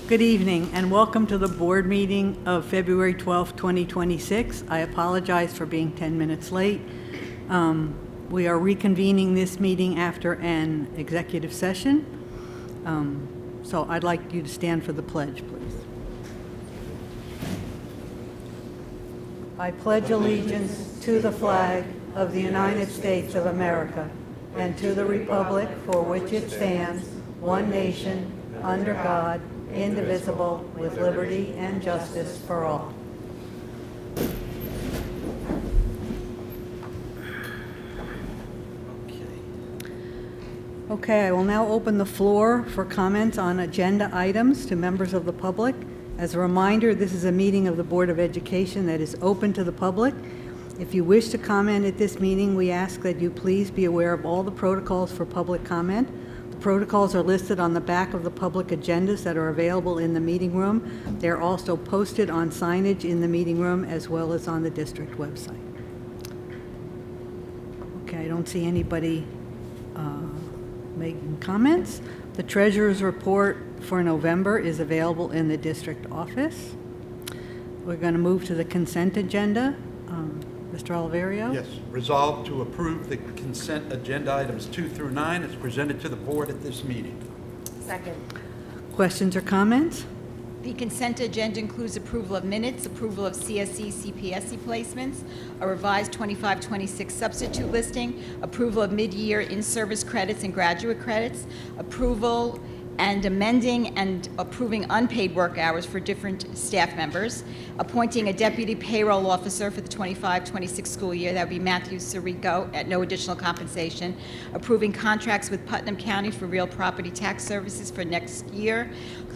Good evening and welcome to the board meeting of February 12th, 2026. I apologize for being 10 minutes late. We are reconvening this meeting after an executive session. So I'd like you to stand for the pledge, please. I pledge allegiance to the flag of the United States of America and to the republic for which it stands, one nation, under God, indivisible, with liberty and justice for all. Okay, I will now open the floor for comments on agenda items to members of the public. As a reminder, this is a meeting of the Board of Education that is open to the public. If you wish to comment at this meeting, we ask that you please be aware of all the protocols for public comment. The protocols are listed on the back of the public agendas that are available in the meeting room. They're also posted on signage in the meeting room as well as on the district website. Okay, I don't see anybody making comments. The treasurer's report for November is available in the district office. We're going to move to the consent agenda. Mr. Oliverio? Yes. Resolved to approve the consent agenda items 2 through 9 as presented to the board at this meeting. Second. Questions or comments? The consent agenda includes approval of minutes, approval of CSE, CPSE placements, a revised 25-26 substitute listing, approval of mid-year in-service credits and graduate credits, approval and amending and approving unpaid work hours for different staff members, appointing a deputy payroll officer for the 25-26 school year, that would be Matthew Sirico, at no additional compensation, approving contracts with Putnam County for real property tax services for next year,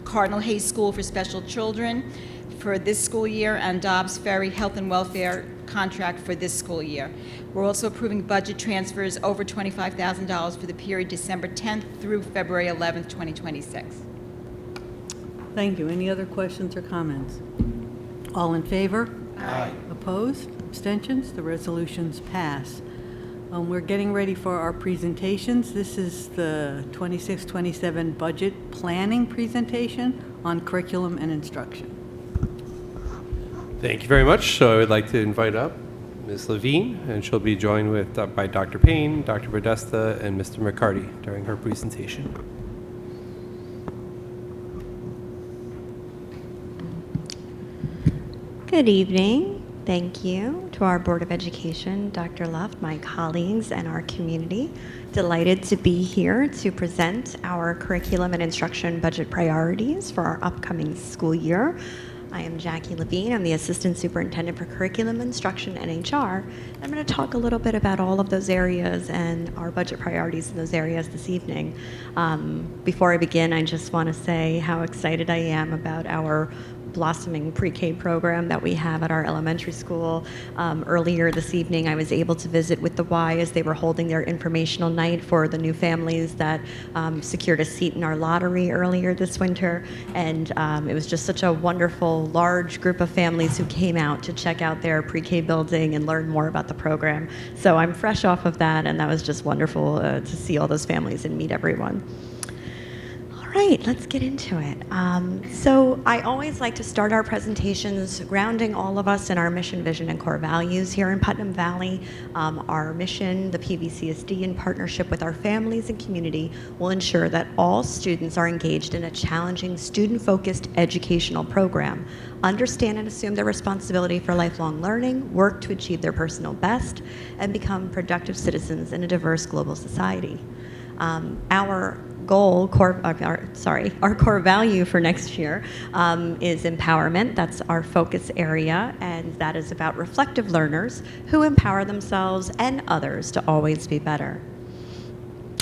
Cardinal Hayes School for Special Children for this school year, and Dobbs Ferry Health and Welfare contract for this school year. We're also approving budget transfers over $25,000 for the period December 10th through February 11th, 2026. Thank you. Any other questions or comments? All in favor? Aye. Opposed? Abstentions? The resolutions pass. We're getting ready for our presentations. This is the 26-27 budget planning presentation on curriculum and instruction. Thank you very much. So I would like to invite up Ms. Levine, and she'll be joined by Dr. Payne, Dr. Podesta, and Mr. McCarty during her presentation. Good evening. Thank you to our Board of Education, Dr. Luft, my colleagues, and our community. Delighted to be here to present our curriculum and instruction budget priorities for our upcoming school year. I am Jackie Levine. I'm the Assistant Superintendent for Curriculum, Instruction, and HR. I'm going to talk a little bit about all of those areas and our budget priorities in those areas this evening. Before I begin, I just want to say how excited I am about our blossoming pre-K program that we have at our elementary school. Earlier this evening, I was able to visit with the Y as they were holding their informational night for the new families that secured a seat in our lottery earlier this winter. And it was just such a wonderful, large group of families who came out to check out their pre-K building and learn more about the program. So I'm fresh off of that, and that was just wonderful to see all those families and meet everyone. All right, let's get into it. So I always like to start our presentations grounding all of us in our mission, vision, and core values here in Putnam Valley. Our mission, the PVCSD, in partnership with our families and community, will ensure that all students are engaged in a challenging, student-focused educational program, understand and assume their responsibility for lifelong learning, work to achieve their personal best, and become productive citizens in a diverse global society. Our core value for next year is empowerment. That's our focus area, and that is about reflective learners who empower themselves and others to always be better.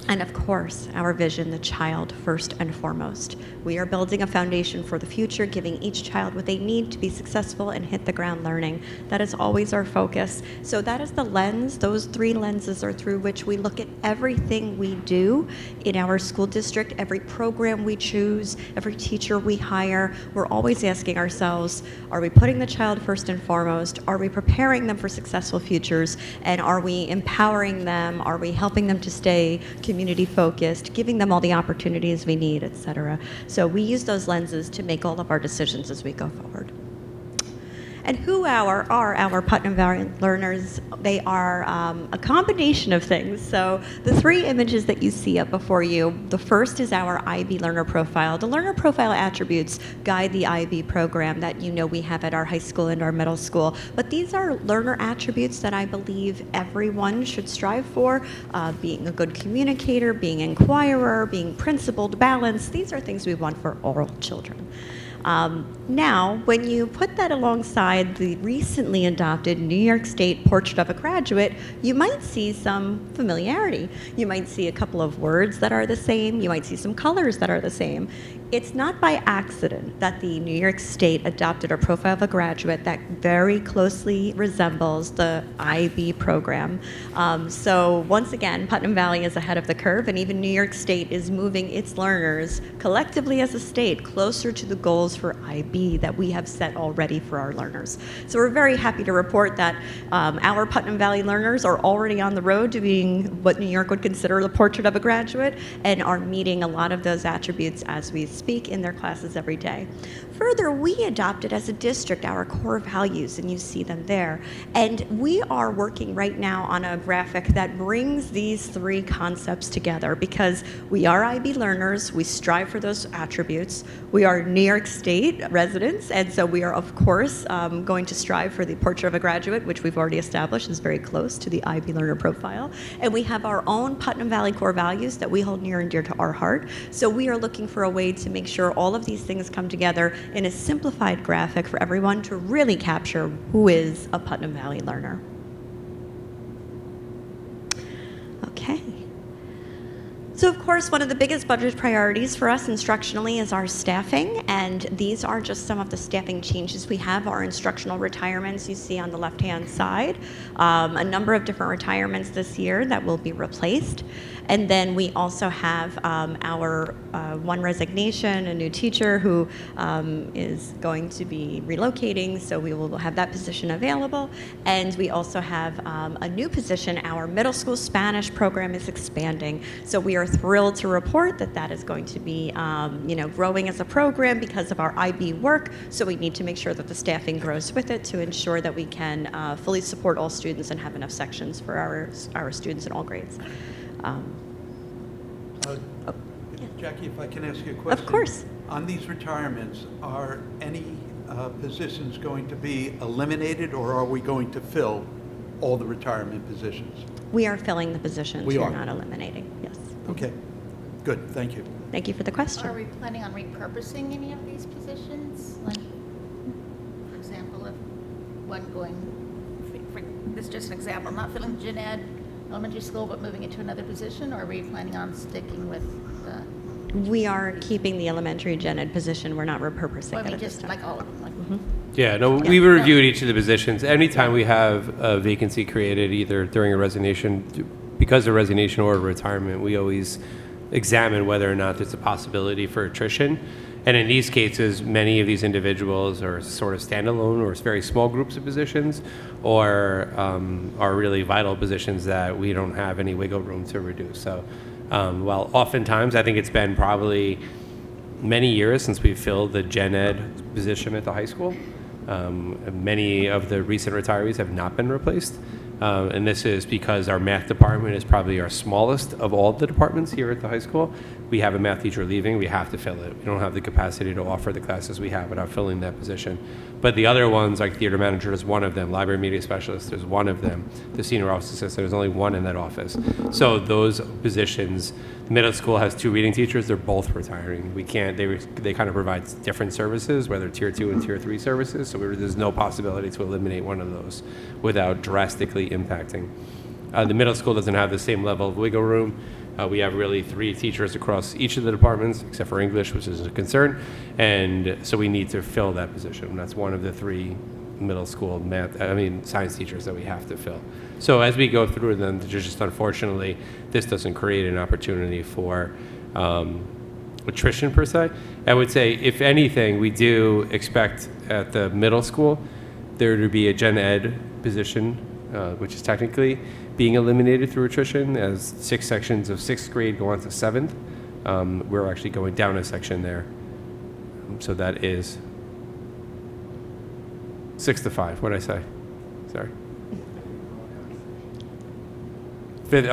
And of course, our vision, the child first and foremost. We are building a foundation for the future, giving each child what they need to be successful and hit the ground learning. That is always our focus. So that is the lens, those three lenses are through which we look at everything we do in our school district, every program we choose, every teacher we hire. We're always asking ourselves, are we putting the child first and foremost? Are we preparing them for successful futures? And are we empowering them? Are we helping them to stay community community focused, giving them all the opportunities we need, et cetera. So we use those lenses to make all of our decisions as we go forward. And who are our Putnam Valley learners? They are a combination of things. So the three images that you see up before you, the first is our IB learner profile. The learner profile attributes guide the IB program that you know we have at our high school and our middle school. But these are learner attributes that I believe everyone should strive for. Being a good communicator, being an inquirer, being principled, balanced. These are things we want for all children. Now, when you put that alongside the recently adopted New York State Portrait of a Graduate, you might see some familiarity. You might see a couple of words that are the same. You might see some colors that are the same. It's not by accident that the New York State adopted a profile of a graduate that very closely resembles the IB program. So once again, Putnam Valley is ahead of the curve, and even New York State is moving its learners collectively as a state closer to the goals for IB that we have set already for our learners. So we're very happy to report that our Putnam Valley learners are already on the road to being what New York would consider the portrait of a graduate and are meeting a lot of those attributes as we speak in their classes every day. Further, we adopted as a district our core values, and you see them there. And we are working right now on a graphic that brings these three concepts together because we are IB learners, we strive for those attributes, we are New York State residents, and so we are, of course, going to strive for the portrait of a graduate, which we've already established is very close to the IB learner profile. And we have our own Putnam Valley core values that we hold near and dear to our heart. So we are looking for a way to make sure all of these things come together in a simplified graphic for everyone to really capture who is a Putnam Valley learner. Okay. So of course, one of the biggest budget priorities for us instructionally is our staffing, and these are just some of the staffing changes we have. Our instructional retirements you see on the left-hand side, a number of different retirements this year that will be replaced. And then we also have our one resignation, a new teacher who is going to be relocating, so we will have that position available. And we also have a new position. Our middle school Spanish program is expanding, so we are thrilled to report that that is going to be growing as a program because of our IB work. So we need to make sure that the staffing grows with it to ensure that we can fully support all students and have enough sections for our students in all grades. Jackie, if I can ask you a question. Of course. On these retirements, are any positions going to be eliminated, or are we going to fill all the retirement positions? We are filling the positions. We are. We're not eliminating. Yes. Okay, good, thank you. Thank you for the question. Are we planning on repurposing any of these positions? Like, for example, if one going, this is just an example, not filling gen ed elementary school but moving it to another position, or are we planning on sticking with the... We are keeping the elementary gen ed position. We're not repurposing Well, I it mean, at this just time. like all of them. Like, Yeah, no, we reviewed each of the positions. Anytime we have a vacancy created, either during a resignation, because of resignation or retirement, we always examine whether or not there's a possibility for attrition. And in these cases, many of these individuals are sort of standalone or very small groups of positions, or are really vital positions that we don't have any wiggle room to reduce. So while oftentimes, I think it's been probably many years since we've filled the gen ed position at the high school. Many of the recent retirees have not been replaced. And this is because our math department is probably our smallest of all the departments here at the high school. We have a math teacher leaving, we have to fill it. We don't have the capacity to offer the classes we have without filling that position. But the other ones, like theater manager is one of them, library media specialist is one of them, the senior office assistant, there's only one in that office. So those positions, middle school has 2 reading teachers, they're both retiring. We can't, they kind of provide different services, whether tier 2 and tier 3 services, so there's no possibility to eliminate one of those without drastically impacting. The middle school doesn't have the same level of wiggle room. We have really 3 teachers across each of the departments, except for English, which is a concern, and so we need to fill that position. That's one of the 3 middle school science teachers that we have to fill. So as we go through them, just unfortunately, this doesn't create an opportunity for attrition per se. I would say, if anything, we do expect at the middle school there to be a gen ed position, which is technically, being eliminated through attrition, as 6 sections of 6th grade go on to 7th. We're actually going down a section there. So that is 6 to 5. What did I say? Sorry.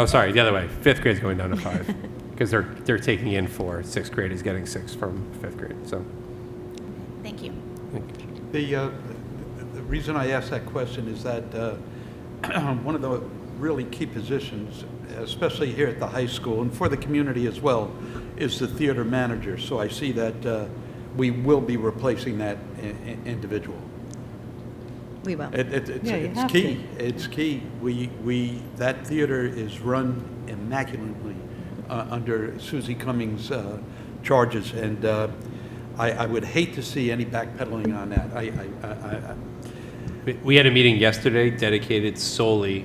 Sorry, the other way. 5th grade is going down to 5 because they're taking in 4. 6th grade is getting 6 from 5th grade. So. Thank you. The reason I asked that question is that one of the really key positions, especially here at the high school and for the community as well, is the theater manager. So I see that we will be replacing that individual. We will. It's key. It's key. That theater is run immaculately under Susie Cummings' charges, and I would hate to see any backpedaling on that. We had a meeting yesterday dedicated solely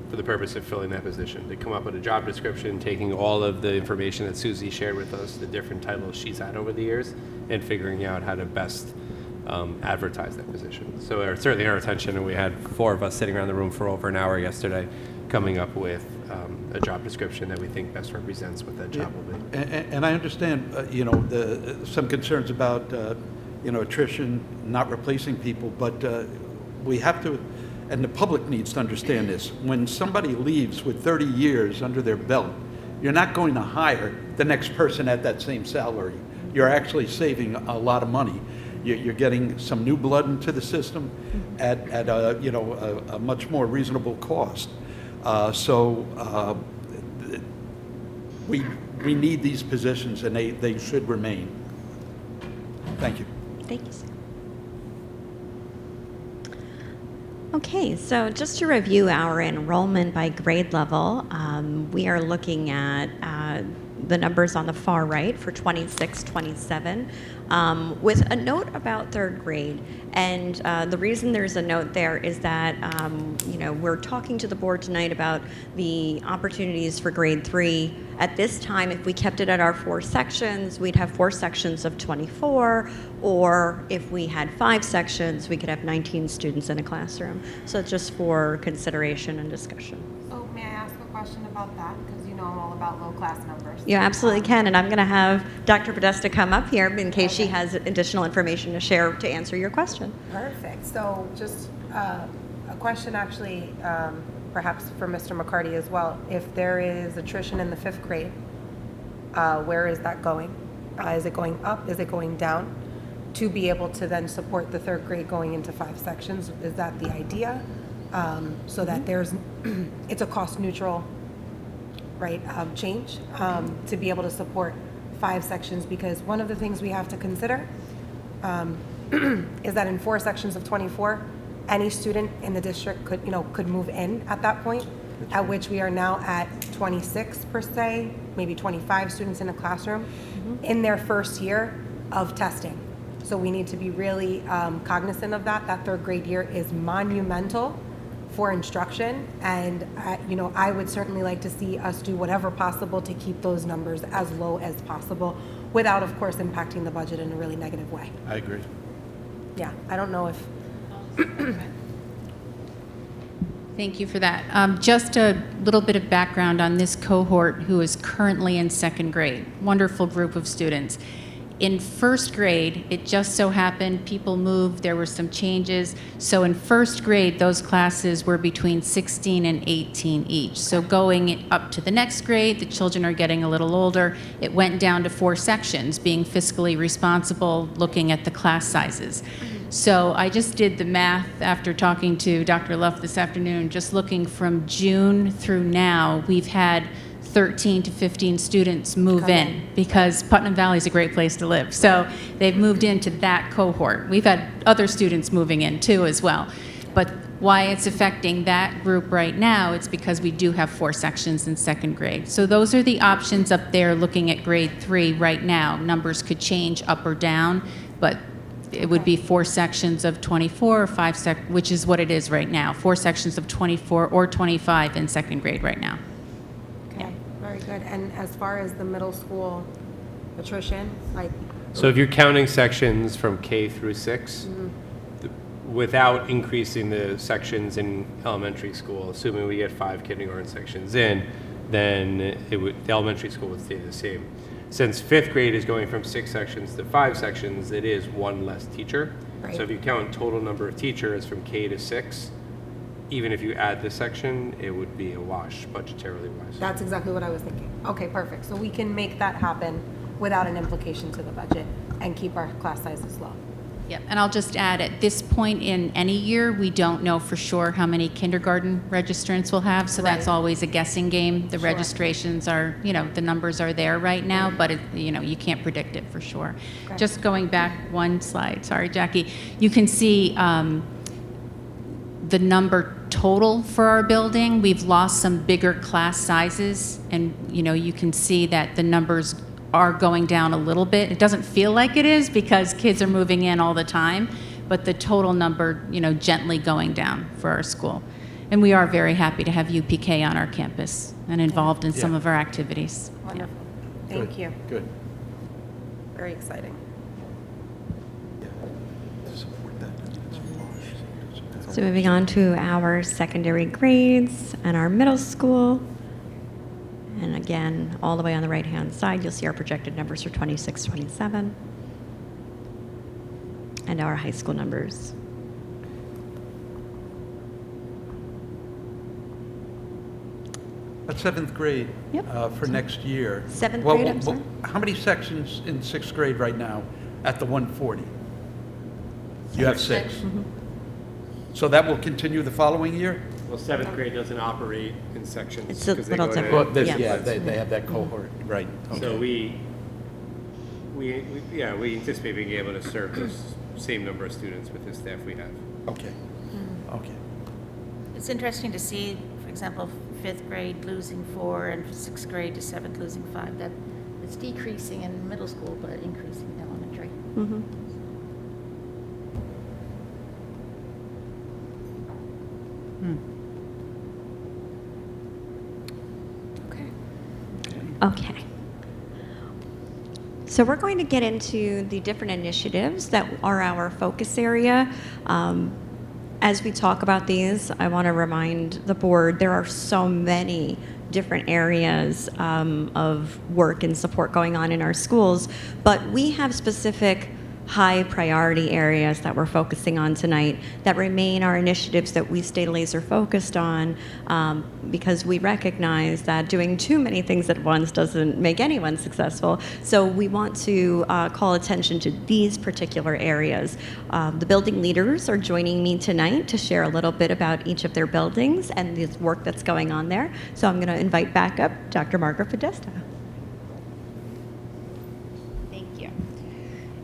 for the purpose of filling that position, to come up with a job description, taking all of the information that Susie shared with us, the different titles she's had over the years, and figuring out how to best advertise that position. So certainly our attention, and we had 4 of us sitting around the room for over an hour yesterday, coming up with a job description that we think best represents what that job will be. And I understand, some concerns about, attrition, not replacing people, but we have to, and the public needs to understand this. When somebody leaves with 30 years under their belt, you're not going to hire the next person at that same salary. You're actually saving a lot of money. You're getting some new blood into the system at a much more reasonable cost. We need these positions, and they should remain. Thank you. Thank you, sir. Okay, so just to review our enrollment by grade level, we are looking at the numbers on the far right for 26, 27, with a note about 3rd grade. And the reason there's a note there is that, we're talking to the board tonight about the opportunities for grade 3. At this time, if we kept it at our 4 sections, we'd have 4 sections of 24, or if we had 5 sections, we could have 19 students in a classroom. So just for consideration and discussion. So may I ask a question about that? Because you know I'm all about low class numbers. You absolutely can, and I'm going to have Dr. Podesta come up here in case she has additional information to share to answer your question. Perfect. So just a question actually, perhaps for Mr. McCarty as well. If there is attrition in the 5th grade, where is that going? Is it going up? Is it going down? To be able to then support the 3rd grade going into 5 sections, is that the idea? So that there's, it's a cost neutral, right, change to be able to support 5 sections, because one of the things we have to consider is that in 4 sections of 24, any student in the district could move in at that point, at which we are now at 26 per se, maybe 25 students in a classroom in their first year of testing. So we need to be really cognizant of that. That 3rd grade year is monumental for instruction, and I would certainly like to see us do whatever possible to keep those numbers as low as possible, without, of course, impacting the budget in a really negative way. I agree. Yeah, I don't know if. Thank you for that. Just a little bit of background on this cohort who is currently in 2nd grade. Wonderful group of students. In 1st grade, it just so happened people moved, there were some changes. So in 1st grade, those classes were between 16 and 18 each. So going up to the next grade, the children are getting a little older. It went down to 4 sections, being fiscally responsible, looking at the class sizes. So I just did the math after talking to Dr. Luff this afternoon, just looking from June through now, we've had 13 to 15 students move in because Putnam Valley is a great place to live. So they've moved into that cohort. We've had other students moving in too as well. But why it's affecting that group right now, it's because we do have 4 sections in 2nd grade. So those are the options up there looking at grade 3 right now. Numbers could change up or down, but it would be 4 sections of 24 or 5 which is what it is right now. 4 sections of 24 or 25 in 2nd grade right now. Okay, very good. And as far as the middle school attrition, So if you're counting sections from K through 6, without increasing the sections in elementary school, assuming we get 5 kindergarten sections in, then the elementary school would stay the same. Since 5th grade is going from 6 sections to 5 sections, it is 1 less teacher. Right. So if you count total number of teachers from K to 6, even if you add this section, it would be a wash budgetarily wise. That's exactly what I was thinking. Okay, perfect. So we can make that happen without an implication to the budget and keep our class sizes low. Yep, and I'll just add, at this point in any year, we don't know for sure how many kindergarten registrants we'll have, so that's Right. always a guessing game. The Sure. registrations are, the numbers are there right now, but, you can't predict it for sure. Okay. Just going back one slide, sorry, Jackie, you can see the number total for our building. We've lost some bigger class sizes, and, you can see that the numbers are going down a little bit. It doesn't feel like it is because kids are moving in all the time, but the total number, gently going down for our school. And we are very happy to have UPK on our campus and involved in some Yeah. of our activities. Wonderful. Thank Good, you. Good. Very exciting. So moving on to our secondary grades and our middle school. And again, all the way on the right-hand side, you'll see our projected numbers for 26, 27, and our high school numbers. At 7th grade Yep. for next year. 7th Well, grade, I'm sorry. How many sections in 6th grade right now at the 140? You have 6. So that will continue the following year? Well, 7th grade doesn't operate in sections. It's a 'cause they little go to- different. Well, Yeah. they have that cohort, right. So okay. we anticipate being able to serve those same number of students with the staff we have. Okay, okay. It's interesting to see, for example, 5th grade losing 4 and 6th grade to 7th losing 5. That it's decreasing in middle school, but increasing in elementary. Mhm. Okay. So we're going to get into the different initiatives that are our focus area. As we talk about these, I want to remind the board there are so many different areas of work and support going on in our schools, but we have specific high priority areas that we're focusing on tonight that remain our initiatives that we stay laser focused on because we recognize that doing too many things at once doesn't make anyone successful. So we want to call attention to these particular areas. The building leaders are joining me tonight to share a little bit about each of their buildings and the work that's going on there. So I'm going to invite back up Dr. Margaret Podesta.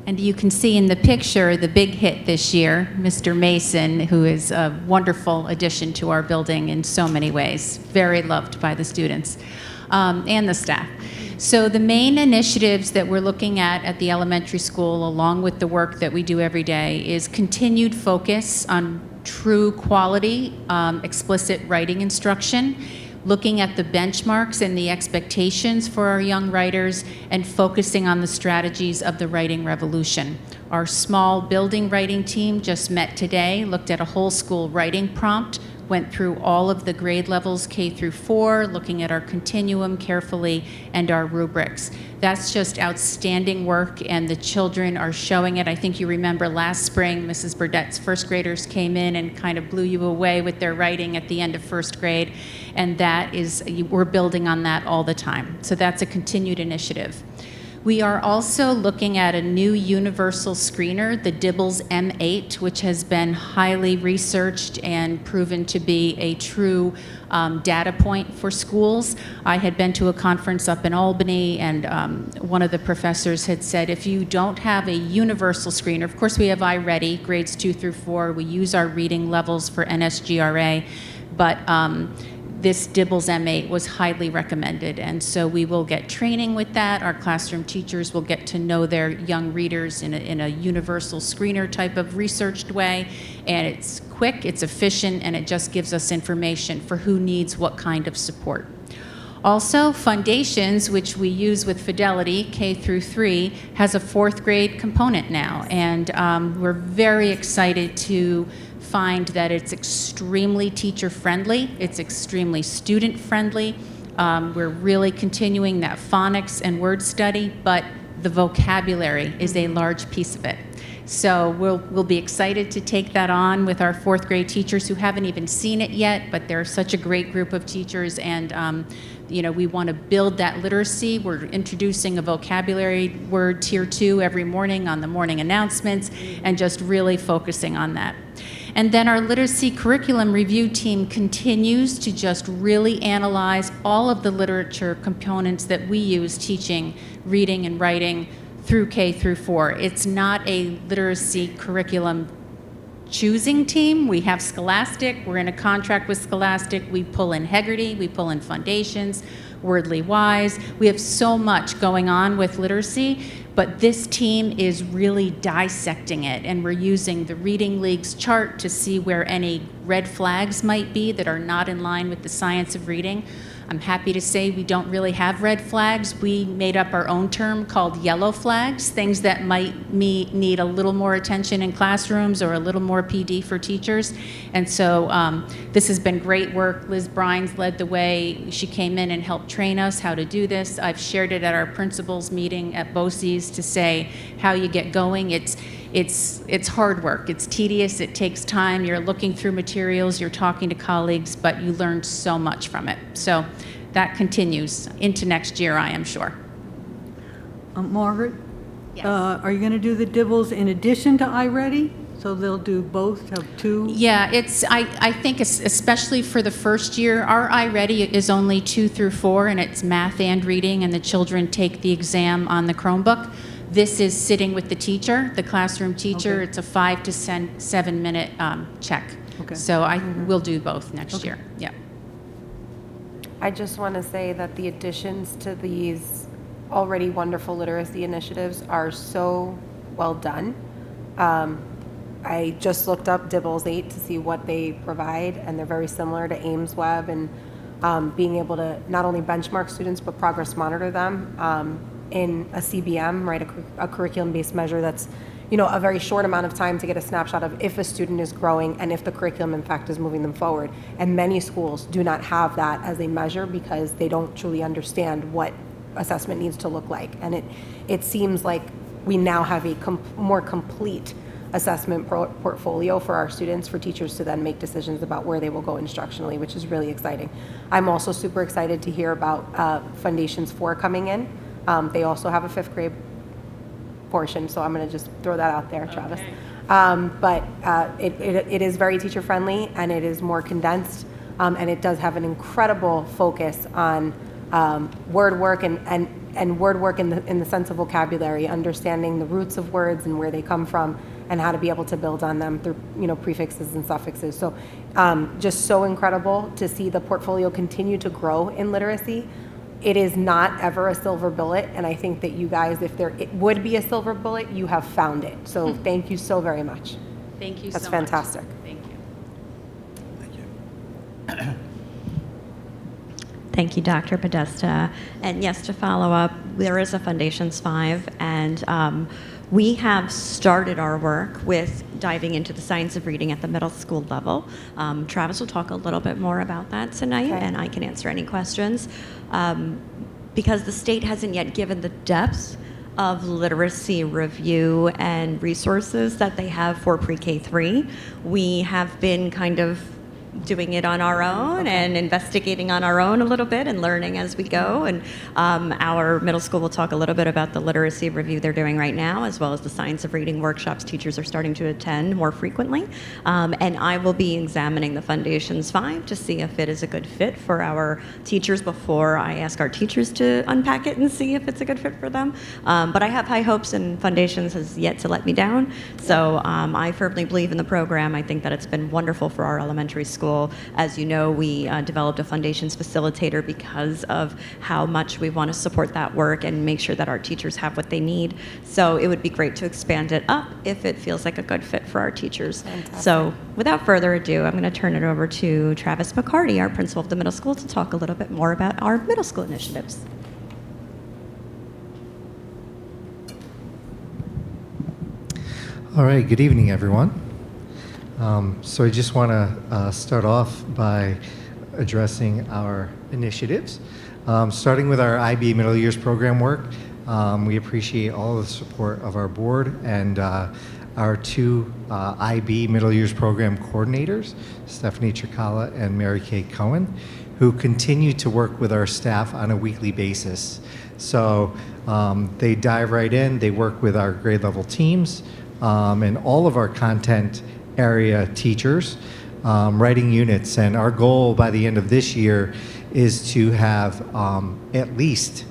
And you can see in the picture the big hit this year, Mr. Mason, who is a wonderful addition to our building in so many ways, very loved by the students and the staff. So the main initiatives that we're looking at the elementary school, along with the work that we do every day, is continued focus on true quality, explicit writing instruction, looking at the benchmarks and the expectations for our young writers, and focusing on the strategies of the writing revolution. Our small building writing team just met today, looked at a whole school writing prompt, went through all of the grade levels K through 4, looking at our continuum carefully and our rubrics. That's just outstanding work, and the children are showing it. I think you remember last spring, Mrs. Burdett's first graders came in and kind of blew you away with their writing at the end of first grade, and that is, we're building on that all the time. So that's a continued initiative. We are also looking at a new universal screener, the Dibbles M8, which has been highly researched and proven to be a true data point for schools. I had been to a conference up in Albany, and one of the professors had said, if you don't have a universal screener, of course we have iReady, grades 2 through 4, we use our reading levels for NSGRA, but this Dibbles M8 was highly recommended, and so we will get training with that. Our classroom teachers will get to know their young readers in a universal screener type of researched way, and it's quick, it's efficient, and it just gives us information for who needs what kind of support. Also, Foundations, which we use with Fidelity, K through 3, has a 4th grade component now. And we're very excited to find that it's extremely teacher-friendly, it's extremely student-friendly. We're really continuing that phonics and word study, but the vocabulary is a large piece of it. So we'll be excited to take that on with our 4th grade teachers who haven't even seen it yet, but they're such a great group of teachers, and we want to build that literacy. We're introducing a vocabulary word tier 2 every morning on the morning announcements, and just really focusing on that. And then our literacy curriculum review team continues to just really analyze all of the literature components that we use teaching reading and writing through K through 4. It's not a literacy curriculum choosing team. We have Scholastic. We're in a contract with Scholastic. We pull in Hegarty. We pull in Foundations, Wordly Wise. We have so much going on with literacy, but this team is really dissecting it, and we're using the Reading League's chart to see where any red flags might be that are not in line with the science of reading. I'm happy to say we don't really have red flags. We made up our own term called yellow flags, things that might need a little more attention in classrooms or a little more PD for teachers. And so this has been great work. Liz Brines led the way. She came in and helped train us how to do this. I've shared it at our principals meeting at BOCES to say how you get going. It's hard work. It's tedious. It takes time. You're looking through materials. You're talking to colleagues, but you learn so much from it. So that continues into next year, I am sure. Margaret? Yes. Are you going to do the DIBELS in addition to iReady? So they'll do both, have two? Yeah, I think especially for the first year, our iReady is only 2 through 4, and it's math and reading, and the children take the exam on the Chromebook. This is sitting with the teacher, the classroom teacher. Okay. It's a 5 to 7 minute check. Okay. So I will do both next year. Yeah. I just want to say that the additions to these already wonderful literacy initiatives are so well done. I just looked up DIBELS 8 to see what they provide, and they're very similar to Ames Web, and being able to not only benchmark students but progress monitor them in a CBM, right, a curriculum-based measure that's, a very short amount of time to get a snapshot of if a student is growing and if the curriculum, in fact, is moving them forward. And many schools do not have that as a measure because they don't truly understand what assessment needs to look like. And it seems like we now have a more complete assessment portfolio for our students, for teachers to then make decisions about where they will go instructionally, which is really exciting. I'm also super excited to hear about Foundations 4 coming in. They also have a 5th grade portion, so I'm going to just throw that out there, Travis. But it is very teacher friendly, and it is more condensed, and it does have an incredible focus on word work and word work in the sense of vocabulary, understanding the roots of words and where they come from, and how to be able to build on them through prefixes and suffixes. So just so incredible to see the portfolio continue to grow in literacy. It is not ever a silver bullet, and I think that you guys, if it would be a silver bullet, you have found it. So thank you so very much. Thank you That's so much. fantastic. Thank you. Thank you. Thank you, Dr. Podesta. And yes, to follow up, there is a Foundations 5, and we have started our work with diving into the science of reading at the middle school level. Travis will talk a little bit more about that tonight, Okay. and I can answer any questions. Because the state hasn't yet given the depth of literacy review and resources that they have for pre-K 3, we have been kind of doing it on our own and investigating on our own a little bit and learning as we go. And our middle school will talk a little bit about the literacy review they're doing right now, as well as the science of reading workshops teachers are starting to attend more frequently. And I will be examining the Foundations 5 to see if it is a good fit for our teachers before I ask our teachers to unpack it and see if it's a good fit for them. But I have high hopes, and Foundations has yet to let me down. So I firmly believe in the program. I think that it's been wonderful for our elementary schools. school. As you know, we developed a foundations facilitator because of how much we want to support that work and make sure that our teachers have what they need. So it would be great to expand it up if it feels like a good fit for our teachers. Fantastic. So without further ado, I'm going to turn it over to Travis McCarty, our principal of the middle school, to talk a little bit more about our middle school initiatives. All right, good evening, everyone. So I just want to start off by addressing our initiatives. Starting with our IB Middle Years program work, we appreciate all the support of our board and our two IB Middle Years program coordinators, Stephanie Tricala and Mary Kay Cohen, who continue to work with our staff on a weekly basis. So they dive right in, they work with our grade level teams, and all of our content area teachers, writing units. And our goal by the end of this year is to have at least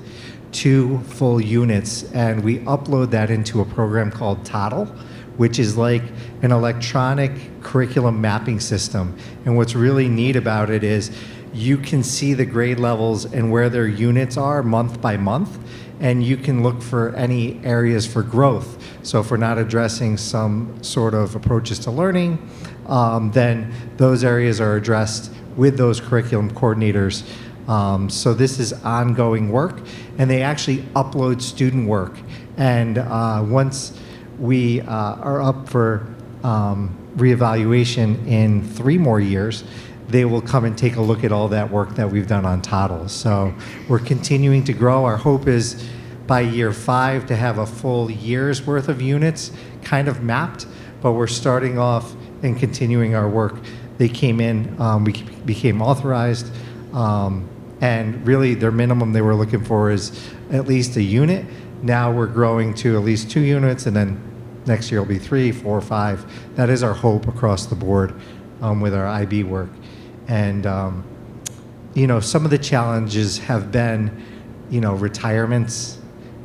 2 full units, and we upload that into a program called Toddle, which is like an electronic curriculum mapping system. And what's really neat about it is you can see the grade levels and where their units are month by month, and you can look for any areas for growth. So if we're not addressing some sort of approaches to learning, then those areas are addressed with those curriculum coordinators. So this is ongoing work, and they actually upload student work. And once we are up for reevaluation in 3 more years, they will come and take a look at all that work that we've done on Toddle. So we're continuing to grow. Our hope is by year 5 to have a full year's worth of units kind of mapped, but we're starting off and continuing our work. They came in, we became authorized, and really their minimum they were looking for is at least a unit. Now we're growing to at least 2 units, and then next year will be 3, 4, 5. That is our hope across the board with our IB work. And, you know, some of the challenges have been, you know, retirements,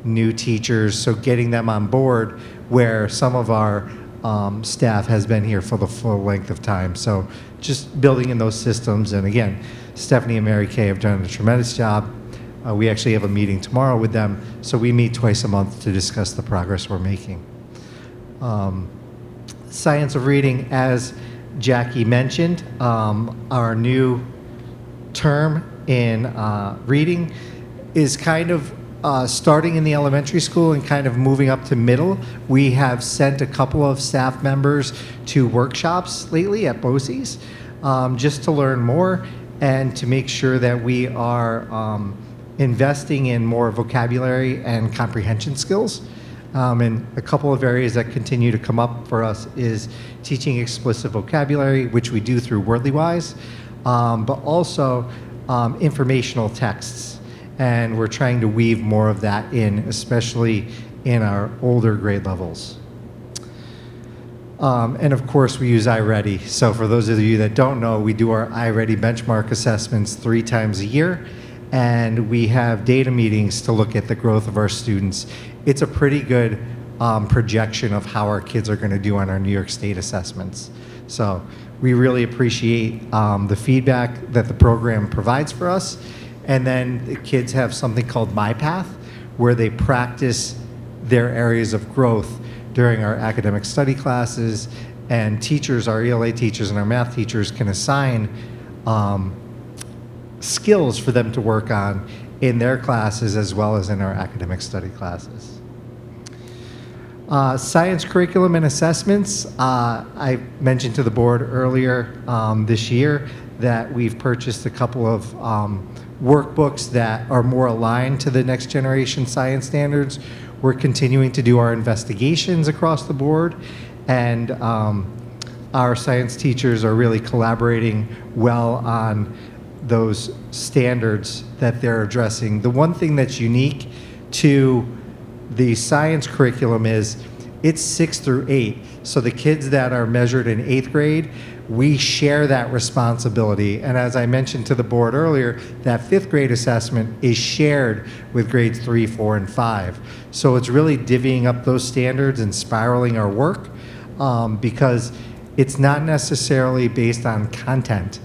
new teachers, so getting them on board where some of our staff has been here for the full length of time. So just building in those systems. And again, Stephanie and Mary Kay have done a tremendous job. We actually have a meeting tomorrow with them, so we meet twice a month to discuss the progress we're making. Science of reading, as Jackie mentioned, our new term in reading is kind of starting in the elementary school and kind of moving up to middle. We have sent a couple of staff members to workshops lately at BOCES just to learn more and to make sure that we are investing in more vocabulary and comprehension skills. And a couple of areas that continue to come up for us is teaching explicit vocabulary, which we do through WordlyWise, but also informational texts. And we're trying to weave more of that in, especially in our older grade levels. And of course, we use iReady. So for those of you that don't know, we do our iReady benchmark assessments 3 times a year, and we have data meetings to look at the growth of our students. It's a pretty good projection of how our kids are going to do on our New York State assessments. So we really appreciate the feedback that the program provides for us. And then the kids have something called My Path, where they practice their areas of growth during our academic study classes, and teachers, our ELA teachers and our math teachers, can assign skills for them to work on in their classes as well as in our academic study classes. Science curriculum and assessments. I mentioned to the board earlier this year that we've purchased a couple of workbooks that are more aligned to the next generation science standards. We're continuing to do our investigations across the board, and our science teachers are really collaborating well on those standards that they're addressing. The one thing that's unique to the science curriculum is it's 6 through 8. So the kids that are measured in 8th grade, we share that responsibility. And as I mentioned to the board earlier, that 5th grade assessment is shared with grades 3, 4, and 5. So it's really divvying up those standards and spiraling our work because it's not necessarily based on content.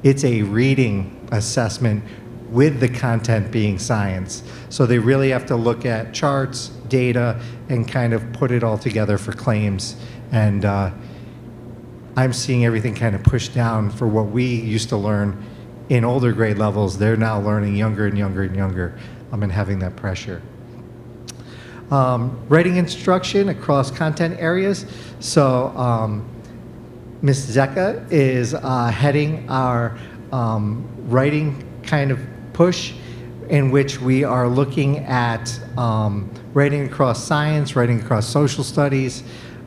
It's a reading assessment with the content being science. So they really have to look at charts, data, and kind of put it all together for claims. And I'm seeing everything kind of pushed down for what we used to learn in older grade levels. They're now learning younger and younger and younger, and having that pressure. Writing instruction across content areas. So Ms. Zecca is heading our writing kind of push, in which we are looking at writing across science, writing across social studies,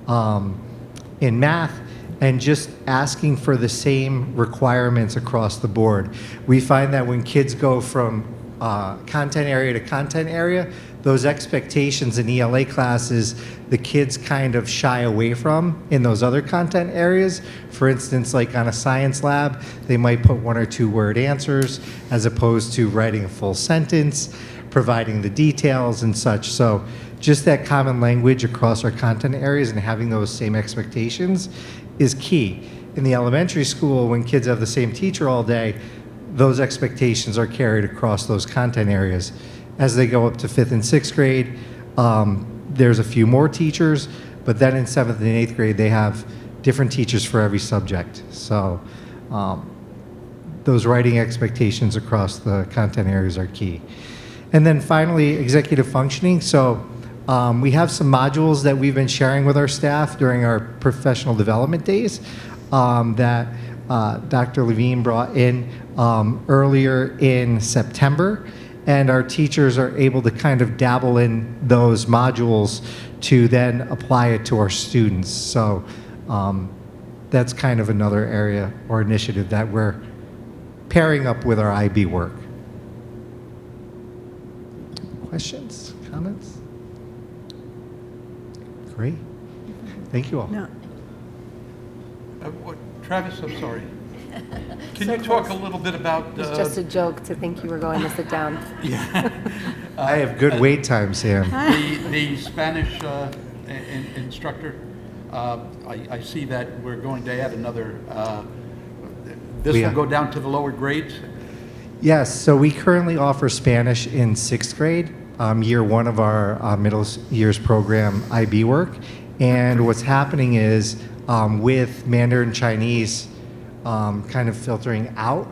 in math, and just asking for the same requirements across the board. We find that when kids go from content area to content area, those expectations in ELA classes, the kids kind of shy away from in those other content areas. For instance, like on a science lab, they might put 1 or 2 word answers as opposed to writing a full sentence, providing the details and such. So just that common language across our content areas and having those same expectations is key. In the elementary school, when kids have the same teacher all day, those expectations are carried across those content areas. As they go up to 5th and 6th grade, there's a few more teachers, but then in 7th and 8th grade, they have different teachers for every subject. So those writing expectations across the content areas are key. And then finally, executive functioning. So we have some modules that we've been sharing with our staff during our professional development days that Dr. Levine brought in earlier in September. And our teachers are able to kind of dabble in those modules to then apply it to our students. So that's kind of another area or initiative that we're pairing up with our IB work. Questions, comments? Great. Thank you all. No. Travis, I'm sorry. Can you talk a little bit about... It's just a joke to think you were going to sit down. I have good wait time, Sam. the Spanish instructor, I see that we're going to add another... this will go down to the lower grades? Yes, so we currently offer Spanish in 6th grade, year 1 of our middle years program IB work. And what's happening is with Mandarin Chinese kind of filtering out,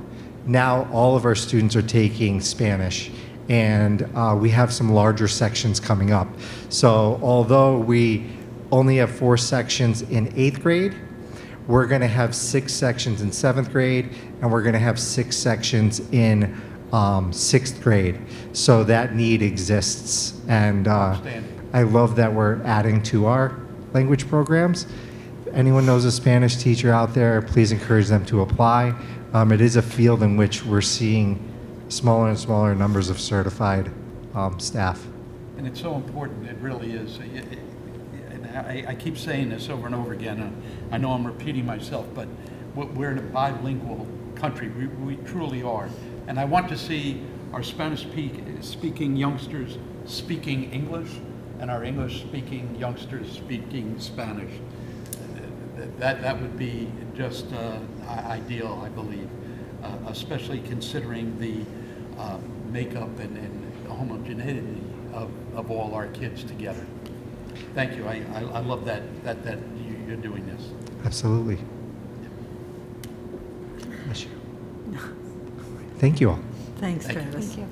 now all of our students are taking Spanish. And we have some larger sections coming up. So although we only have 4 sections in 8th grade, we're going to have 6 sections in 7th grade, and we're going to have 6 sections in 6th grade. So that need exists. And I love that we're adding to our language programs. If anyone knows a Spanish teacher out there, please encourage them to apply. It is a field in which we're seeing smaller and smaller numbers of certified staff. And it's so important, it really is. And I keep saying this over and over again. I know I'm repeating myself, but we're in a bilingual country. We truly are. And I want to see our Spanish-speaking youngsters speaking English and our English-speaking youngsters speaking Spanish. That would be just ideal, I believe, especially considering the makeup and homogeneity of all our kids together. Thank you. I love that you're doing this. Absolutely. Bless you. Thank you all. Thanks, Thank you. Travis. Thank you.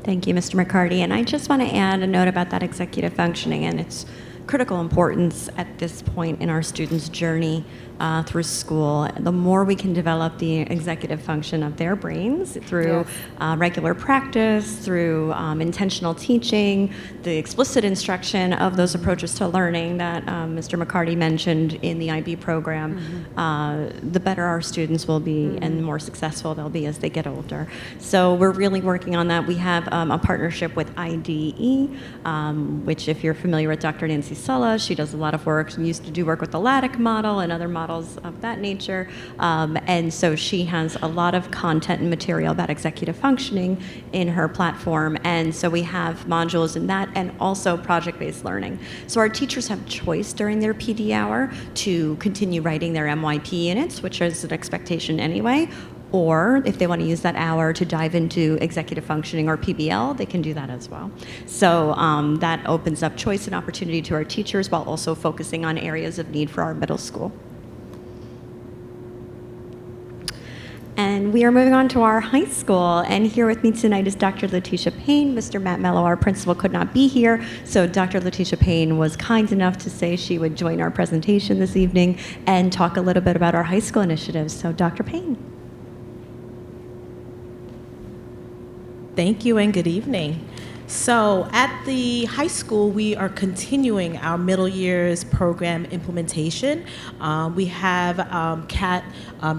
Thank you, Mr. McCarty. And I just want to add a note about that executive functioning and its critical importance at this point in our students' journey through school. The more we can develop the executive function of their brains through regular practice, through intentional teaching, the explicit instruction of those approaches to learning that Mr. McCarty mentioned in the IB program, the better our students will be and the more successful they'll be as they get older. So we're really working on that. We have a partnership with IDE, which if you're familiar with Dr. Nancy Sulla, she does a lot of work. She used to do work with the LATIC model and other models models of that nature. And so she has a lot of content and material about executive functioning in her platform. And so we have modules in that and also project-based learning. So our teachers have choice during their PD hour to continue writing their MYP units, which is an expectation anyway, or if they want to use that hour to dive into executive functioning or PBL, they can do that as well. So that opens up choice and opportunity to our teachers while also focusing on areas of need for our middle school. And we are moving on to our high school. And here with me tonight is Dr. Letitia Payne. Mr. Matt Mello, our principal, could not be here. So Dr. Letitia Payne was kind enough to say she would join our presentation this evening and talk a little bit about our high school initiatives. So Dr. Payne. Thank you and good evening. So at the high school, we are continuing our middle years program implementation. We have Kat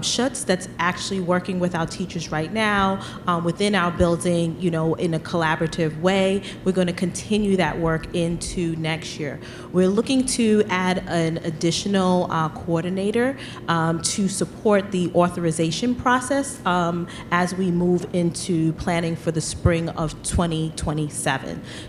Schutz that's actually working with our teachers right now within our building, in a collaborative way. We're going to continue that work into next year. We're looking to add an additional coordinator to support the authorization process as we move into planning for the spring of 2027.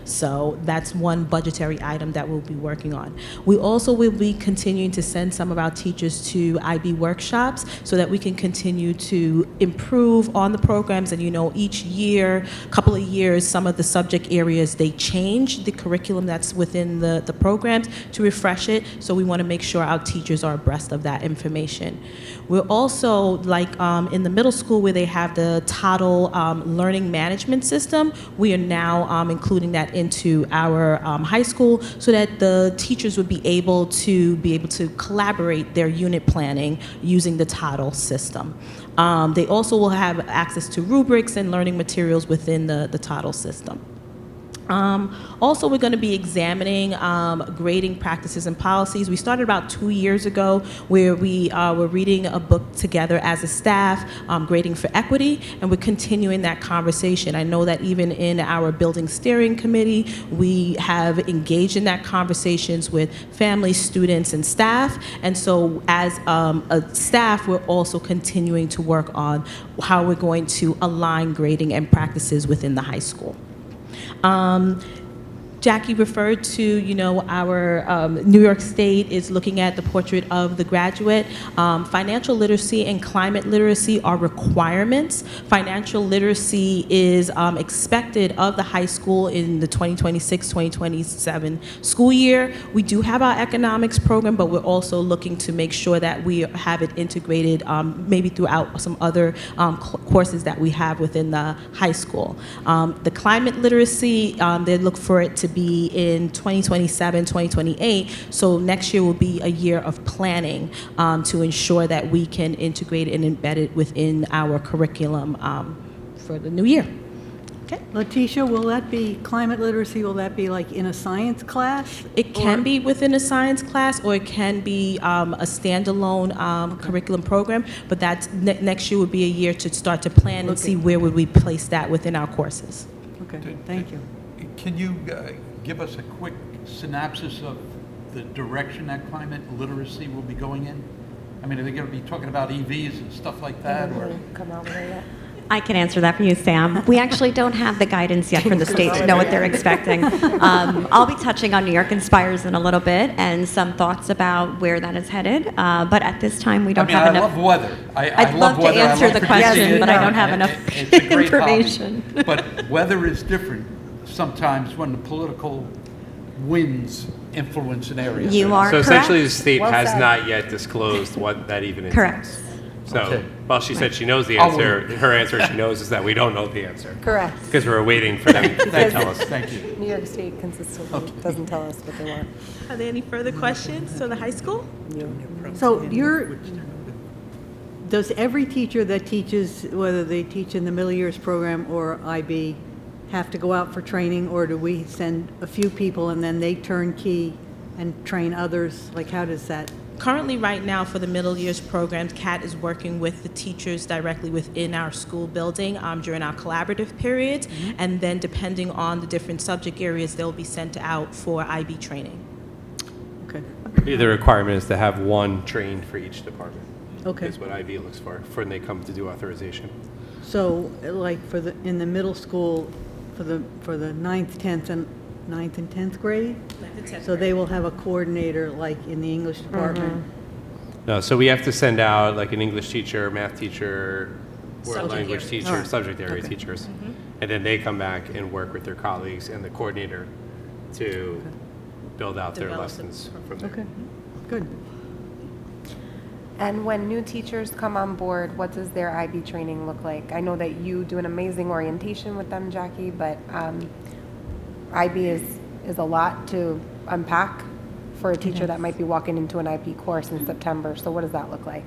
So that's one budgetary item that we'll be working on. We also will be continuing to send some of our teachers to IB workshops so that we can continue to improve on the programs. And each year, couple of years, some of the subject areas, they change the curriculum that's within the programs to refresh it. So we want to make sure our teachers are abreast of that information. We're also, like in the middle school where they have the Toddle learning management system, we are now including that into our high school so that the teachers would be able to collaborate their unit planning using the Toddle system. They also will have access to rubrics and learning materials within the Toddle system. Also, we're going to be examining grading practices and policies. We started about 2 years ago where we were reading a book together as a staff, Grading for Equity, and we're continuing that conversation. I know that even in our building steering committee, we have engaged in that conversations with families, students, and staff. And so as a staff, we're also continuing to work on how we're going to align grading and practices within the high school. Jackie referred to, our New York State is looking at the portrait of the graduate. Financial literacy and climate literacy are requirements. Financial literacy is expected of the high school in the 2026-2027 school year. We do have our economics program, but we're also looking to make sure that we have it integrated maybe throughout some other courses that we have within the high school. The climate literacy, they look for it to be in 2027, 2028. So next year will be a year of planning to ensure that we can integrate and embed it within our curriculum for the new year. Okay. Letitia, will that be climate literacy? Will that be like in a science class? It can be within a science class, or it can be a standalone curriculum program. But that's next year would be a year to start to plan and see where would we place that within our courses. Okay, thank you. Can you give us a quick synopsis of the direction that climate literacy will be going in? I mean, are they going to be talking about EVs and stuff like that? Or Come out with it yet? I can answer that for you, Sam. We actually don't have the guidance yet from the state to know what they're expecting. I'll be touching on New York Inspires in a little bit and some thoughts about where that is headed. But at this time, we don't have enough. I love weather. I'd love to answer the question, but I don't have enough It's a great information. hobby. But weather is different sometimes when the political winds influence an area. You are So correct. essentially, the state Well has said. not yet disclosed what that even is. Correct. So, Okay. while she said she knows the I'll answer, her answer she knows is that we don't know the answer. Correct. Because we're waiting for them to tell us. Thank you. New York State consistently doesn't tell us what they want. Are there any further questions to the high school? So does every teacher that teaches, whether they teach in the middle years program or IB, have to go out for training, or do we send a few people and then they turnkey and train others? Like, how does that? Currently, right now, for the middle years programs, Kat is working with the teachers directly within our school building during our collaborative periods, and then depending on the different subject areas, they'll be sent out for IB training. Okay. The requirement is to have one trained for each department. Okay. Is what IB looks for when they come to do authorization. So, like, in the middle school, for the ninth, 10th, and 10th grade? So they will have a coordinator, like, in the English department? No, so we have to send out like an English teacher, math teacher, world Subject language area. teacher, Alright. subject area Okay. teachers. And then they come back and work with their colleagues and the coordinator to build out their Develop lessons from there. Okay, good. And when new teachers come on board, what does their IB training look like? I know that you do an amazing orientation with them, Jackie, but IB is a lot to unpack for a teacher that might be walking into an IB course in September. So what does that look like?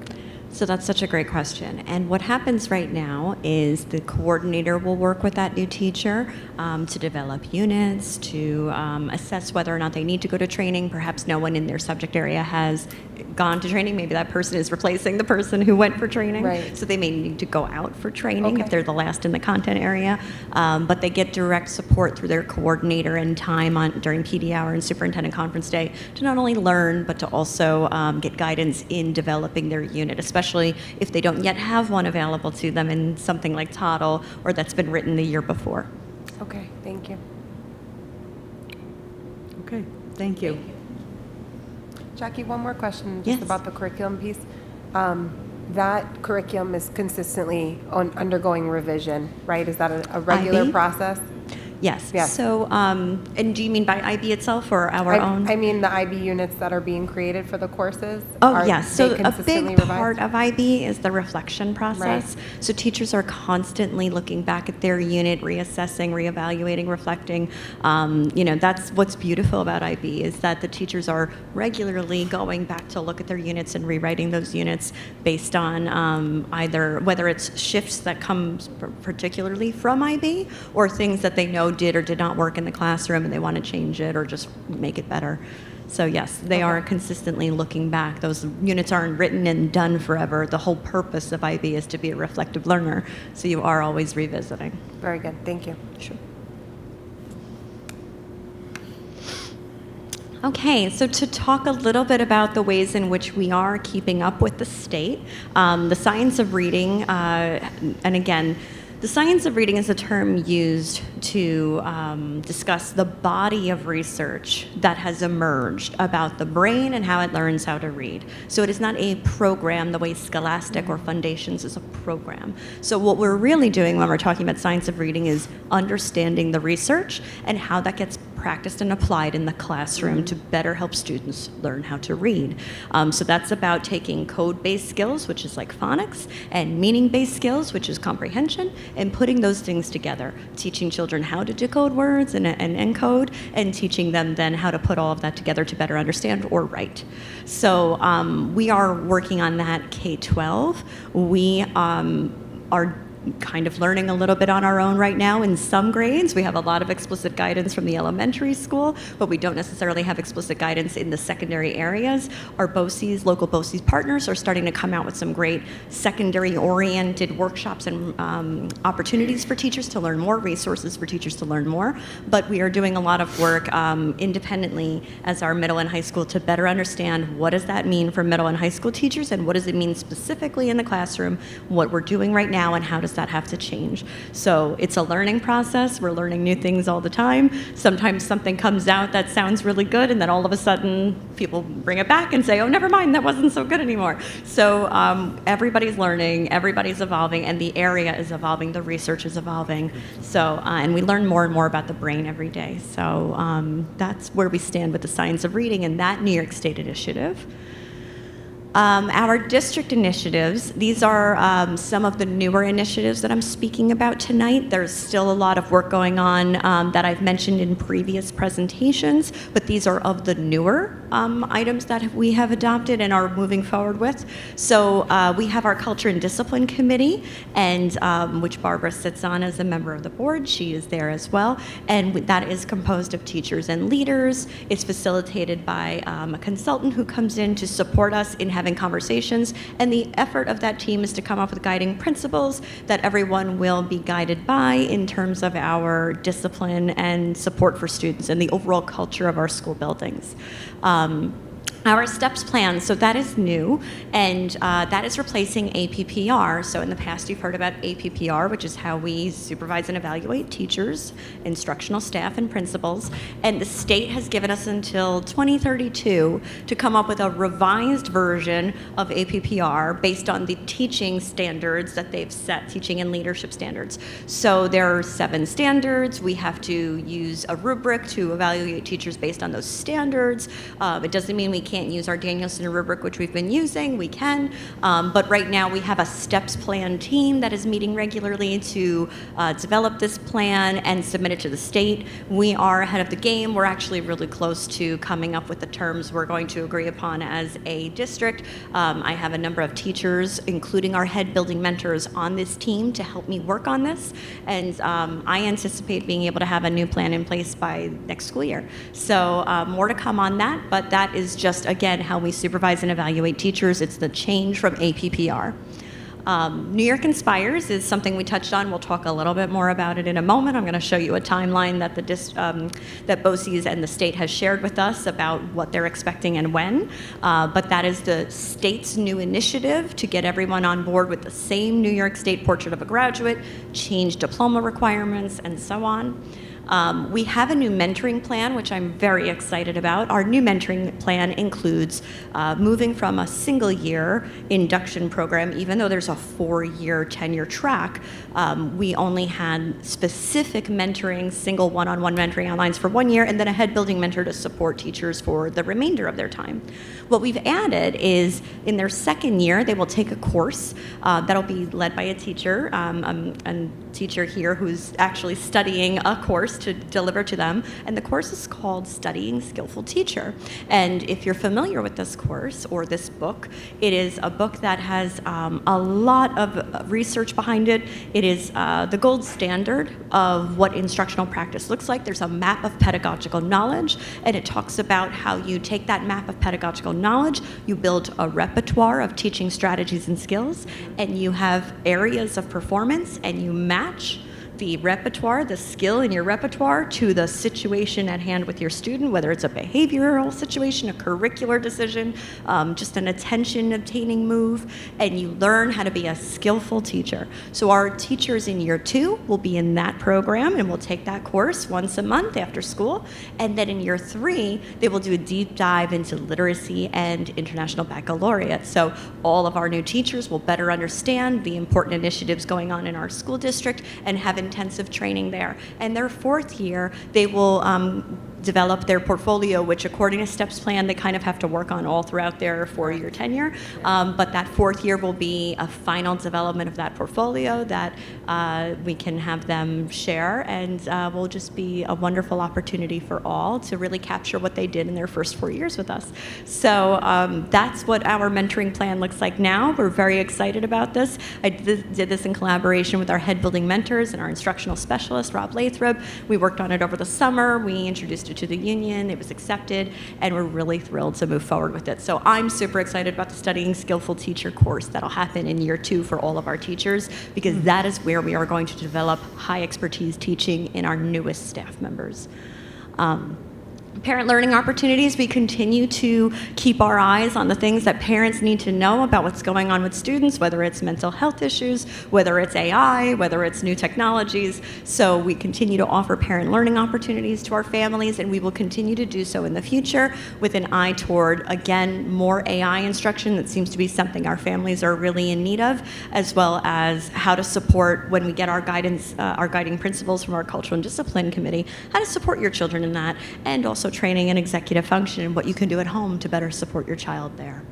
So that's such a great question. And what happens right now is the coordinator will work with that new teacher to develop units, to assess whether or not they need to go to training. Perhaps no one in their subject area has gone to training. Maybe that person is replacing the person who went for training. Right. So they may need to go out for training Okay. if they're the last in the content area. But they get direct support through their coordinator and time during PD hour and superintendent conference day to not only learn, but to also get guidance in developing their unit, especially if they don't yet have one available to them in something like Toddle or that's been written the year before. Okay, thank you. Okay, thank you. Jackie, one more question just Yes. about the curriculum piece. That curriculum is consistently undergoing revision, right? Is that a regular IB? process? Yes. Yes. So, and do you mean by IB itself or our own? I mean the IB units that are being created for the courses. Oh, are yes. they So a consistently big revised? part of IB is the reflection process. Right. So teachers are constantly looking back at their unit, reassessing, reevaluating, reflecting. That's what's beautiful about IB is that the teachers are regularly going back to look at their units and rewriting those units based on either whether it's shifts that come particularly from IB or things that they know did or did not work in the classroom and they want to change it or just make it better. So yes, they are consistently looking back. Those units aren't written and done forever. The whole purpose of IB is to be a reflective learner, so you are always revisiting. Very good, thank you. Sure. Okay, so to talk a little bit about the ways in which we are keeping up with the state, the science of reading, and again, the science of reading is a term used to discuss the body of research that has emerged about the brain and how it learns how to read. So it is not a program the way Scholastic or Foundations is a program. So what we're really doing when we're talking about science of reading is understanding the research and how that gets practiced and applied in the classroom to better help students learn how to read. So that's about taking code-based skills, which is like phonics, and meaning-based skills, which is comprehension, and putting those things together, teaching children how to decode words and encode, and teaching them then how to put all of that together to better understand or write. So we are working on that K-12. We are kind of learning a little bit on our own right now in some grades. We have a lot of explicit guidance from the elementary school, but we don't necessarily have explicit guidance in the secondary areas. Our BOCES, local BOCES partners are starting to come out with some great secondary-oriented workshops and opportunities for teachers to learn more, resources for teachers to learn more. But we are doing a lot of work independently as our middle and high school to better understand what does that mean for middle and high school teachers and what does it mean specifically in the classroom, what we're doing right now, and how does that have to change. So it's a learning process. We're learning new things all the time. Sometimes something comes out that sounds really good, and then all of a sudden people bring it back and say, oh, never mind, that wasn't so good anymore. So everybody's learning, everybody's evolving, and the area is evolving, the research is evolving. So, and we learn more and more about the brain every day. So that's where we stand with the science of reading and that New York State initiative. Our district initiatives, these are some of the newer initiatives that I'm speaking about tonight. There's still a lot of work going on that I've mentioned in previous presentations, but these are of the newer items that we have adopted and are moving forward with. So we have our Culture and Discipline Committee, and which Barbara sits on as a member of the board. She is there as well, and that is composed of teachers and leaders. It's facilitated by a consultant who comes in to support us in having conversations, and the effort of that team is to come up with guiding principles that everyone will be guided by in terms of our discipline and support for students and the overall culture of our school buildings. Our STEPS plan, so that is new, and that is replacing APPR. So in the past, you've heard about APPR, which is how we supervise and evaluate teachers, instructional staff, and principals. And the state has given us until 2032 to come up with a revised version of APPR based on the teaching standards that they've set, teaching and leadership standards. So there are 7 standards. We have to use a rubric to evaluate teachers based on those standards. It doesn't mean we can't use our Danielson rubric, which we've been using. We can, but right now we have a STEPS plan team that is meeting regularly to develop this plan and submit it to the state. We are ahead of the game. We're actually really close to coming up with the terms we're going to agree upon as a district. I have a number of teachers, including our head building mentors, on this team to help me work on this, and I anticipate being able to have a new plan in place by next school year. So more to come on that, but that is just, again, how we supervise and evaluate teachers. It's the change from APPR. New York Inspires is something we touched on. We'll talk a little bit more about it in a moment. I'm going to show you a timeline that that BOCES and the state has shared with us about what they're expecting and when. But that is the state's new initiative to get everyone on board with the same New York State Portrait of a Graduate, change diploma requirements, and so on. We have a new mentoring plan, which I'm very excited about. Our new mentoring plan includes moving from a single-year induction program, even though there's a 4-year tenure track. We only had specific mentoring, single one-on-one mentoring outlines for 1 year, and then a head building mentor to support teachers for the remainder of their time. What we've added is in their second year, they will take a course that'll be led by a teacher, a teacher here who's actually studying a course to deliver to them, and the course is called Studying Skillful Teacher. And if you're familiar with this course or this book, it is a book that has a lot of research behind it. It is the gold standard of what instructional practice looks like. There's a map of pedagogical knowledge, and it talks about how you take that map of pedagogical knowledge, you build a repertoire of teaching strategies and skills, and you have areas of performance, and you match the repertoire, the skill in your repertoire, to the situation at hand with your student, whether it's a behavioral situation, a curricular decision, just an attention-obtaining move, and you learn how to be a skillful teacher. So our teachers in year 2 will be in that program, and will take that course once a month after school, and then in year 3, they will do a deep dive into literacy and international baccalaureate. So all of our new teachers will better understand the important initiatives going on in our school district and have intensive training there. And their 4th year, they will develop their portfolio, which according to STEPS plan, they kind of have to work on all throughout their 4-year tenure. But that 4th year will be a final development of that portfolio that we can have them share, and will just be a wonderful opportunity for all to really capture what they did in their first 4 years with us. So that's what our mentoring plan looks like now. We're very excited about this. I did this in collaboration with our head building mentors and our instructional specialist, Rob Lathrop. We worked on it over the summer. We introduced it to the union. It was accepted, and we're really thrilled to move forward with it. So I'm super excited about the Studying Skillful Teacher course that'll happen in year 2 for all of our teachers, because that is where we are going to develop high expertise teaching in our newest staff members. Parent learning opportunities, we continue to keep our eyes on the things that parents need to know about what's going on with students, whether it's mental health issues, whether it's AI, whether it's new technologies. So we continue to offer parent learning opportunities to our families, and we will continue to do so in the future with an eye toward, again, more AI instruction. That seems to be something our families are really in need of, as well as how to support when we get our guidance, our guiding principles from our Cultural and Discipline Committee, how to support your children in that, and also training and executive function and what you can do at home to better support your child there.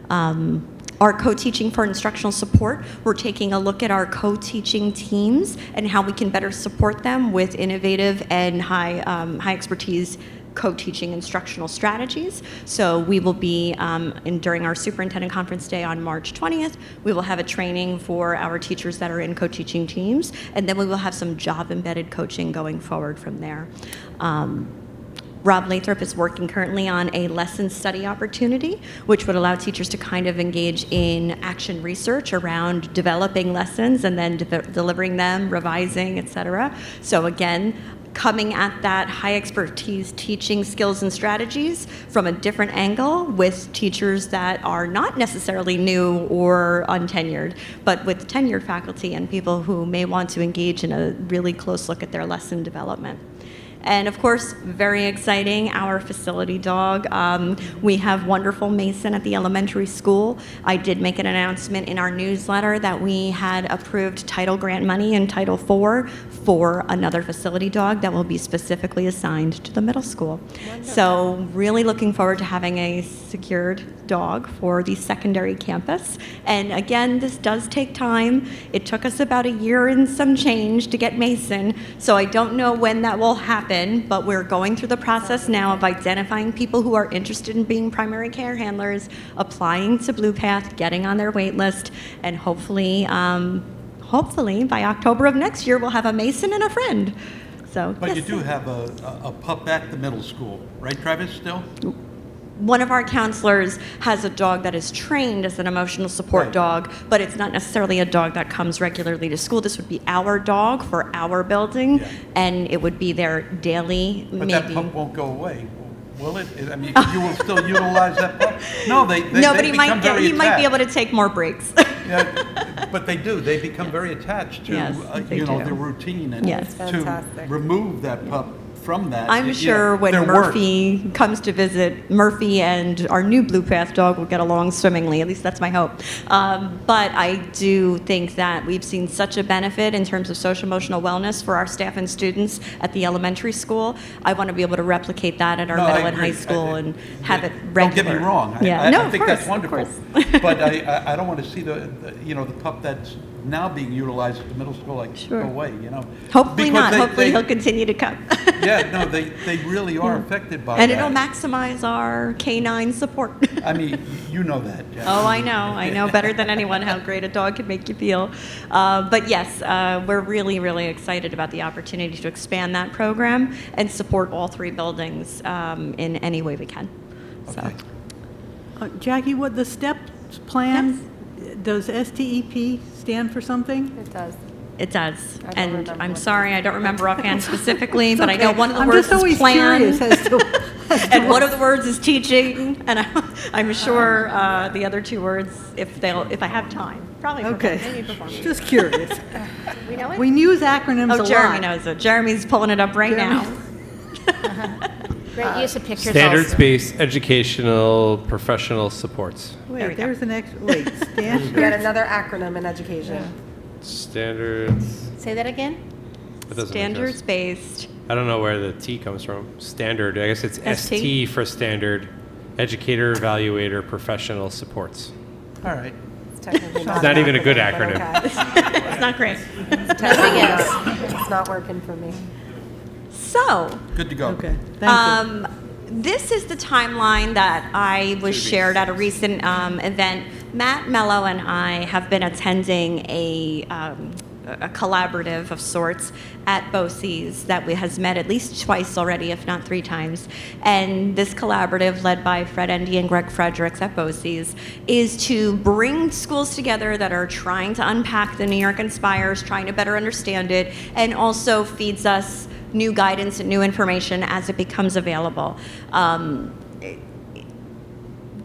Our co-teaching for instructional support, we're taking a look at our co-teaching teams and how we can better support them with innovative and high expertise co-teaching instructional strategies. So we will be, during our superintendent conference day on March 20th, we will have a training for our teachers that are in co-teaching teams, and then we will have some job-embedded coaching going forward from there. Rob Lathrop is working currently on a lesson study opportunity, which would allow teachers to kind of engage in action research around developing lessons and then delivering them, revising, et cetera. So again, coming at that high expertise teaching skills and strategies from a different angle with teachers that are not necessarily new or untenured, but with tenured faculty and people who may want to engage in a really close look at their lesson development. And of course, very exciting, our facility dog. We have wonderful Mason at the elementary school. I did make an announcement in our newsletter that we had approved title grant money in Title IV for another facility dog that will be specifically assigned to the middle school. So really looking forward to having a secured dog for the secondary campus. And again, this does take time. It took us about a year and some change to get Mason, so I don't know when that will happen, but we're going through the process now of identifying people who are interested in being primary care handlers, applying to Blue Path, getting on their wait list, and hopefully by October of next year, we'll have a Mason and a friend. So, But yes. you do have a pup at the middle school, right, Travis, still? One of our counselors has a dog that is trained as an emotional support Right. dog, but it's not necessarily a dog that comes regularly to school. This would be our dog for our building, Yeah. and it would be there daily, But maybe. that pup won't go away, will it? I mean, you will still utilize that pup? No, they No, but they he become very he might be able attached. to take more breaks. Yeah, but they do. They become very attached to, Yes, they you know, do. the routine, and Yes. That's to fantastic. remove that pup from that. I'm you sure know, when their work. Murphy comes to visit, Murphy and our new Blue Path dog will get along swimmingly. At least that's my hope. But I do think that we've seen such a benefit in terms of social emotional wellness for our staff and students at the elementary school. I want to be able to replicate that at our No, middle I and high agree. school and have it Don't regular. get me wrong. Yeah, no, I of think course, that's wonderful. Of course. But I don't want to see the pup that's now being utilized at the middle school Sure. go away, you know. Hopefully Because not. Hopefully he'll continue to come. Yeah, no, they really are affected by And that. it'll maximize our canine support. I mean, you know that, Jack. Oh, I know. I know better than anyone how great a dog can make you feel. But yes, we're really, really excited about the opportunity to expand that program and support all three buildings in any way we can. So, Okay. Jackie, what the STEPS plan, does STEP stand for something? It does. it does. I don't And remember I'm what sorry, I don't remember offhand specifically, but I know Okay. one of the I'm words just is always plan. curious as to And one of the words is teaching, and I'm sure the other two words, if I have time, probably Okay, maybe performance. just curious. We know it? We use acronyms a lot. Oh, Jeremy knows it. Jeremy's pulling it up right Jeremy. now. Great use of pictures also. Standards-based educational professional supports. Wait, there's an extra, wait, Yet standard, another acronym in education. Standards. Say that again? That doesn't make sense. Standards-based. I don't know where the T comes from. Standard. I guess it's ST? ST for standard. Educator, evaluator, professional supports. All right. It's technically It's not even a good but acronym. okay. It's not great. Technically not. It's not working for me. So, Good to go. okay, thank you. this is the timeline that I was shared at a recent event. Matt Mello and I have been attending a collaborative of sorts at BOCES that has met at least twice already, if not 3 times. And this collaborative, led by Fred Endy and Greg Fredericks at BOCES, is to bring schools together that are trying to unpack the New York Inspires, trying to better understand it, and also feeds us new guidance and new information as it becomes available.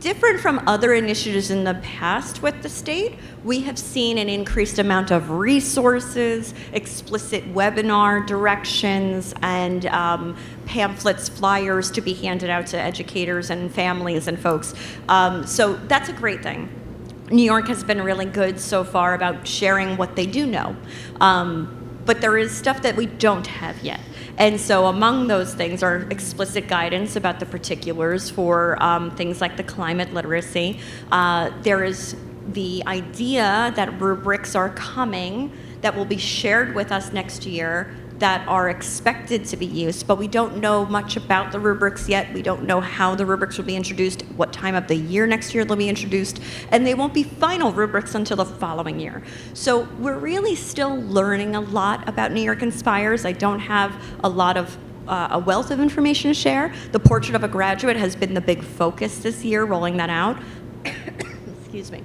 Different from other initiatives in the past with the state, we have seen an increased amount of resources, explicit webinar directions, and pamphlets, flyers to be handed out to educators and families and folks. So that's a great thing. New York has been really good so far about sharing what they do know. But there is stuff that we don't have yet. And so among those things are explicit guidance about the particulars for things like the climate literacy. There is the idea that rubrics are coming that will be shared with us next year that are expected to be used, but we don't know much about the rubrics yet. We don't know how the rubrics will be introduced, what time of the year next year they'll be introduced, and they won't be final rubrics until the following year. So we're really still learning a lot about New York Inspires. I don't have a lot of a wealth of information to share. The Portrait of a Graduate has been the big focus this year, rolling that out. Excuse me.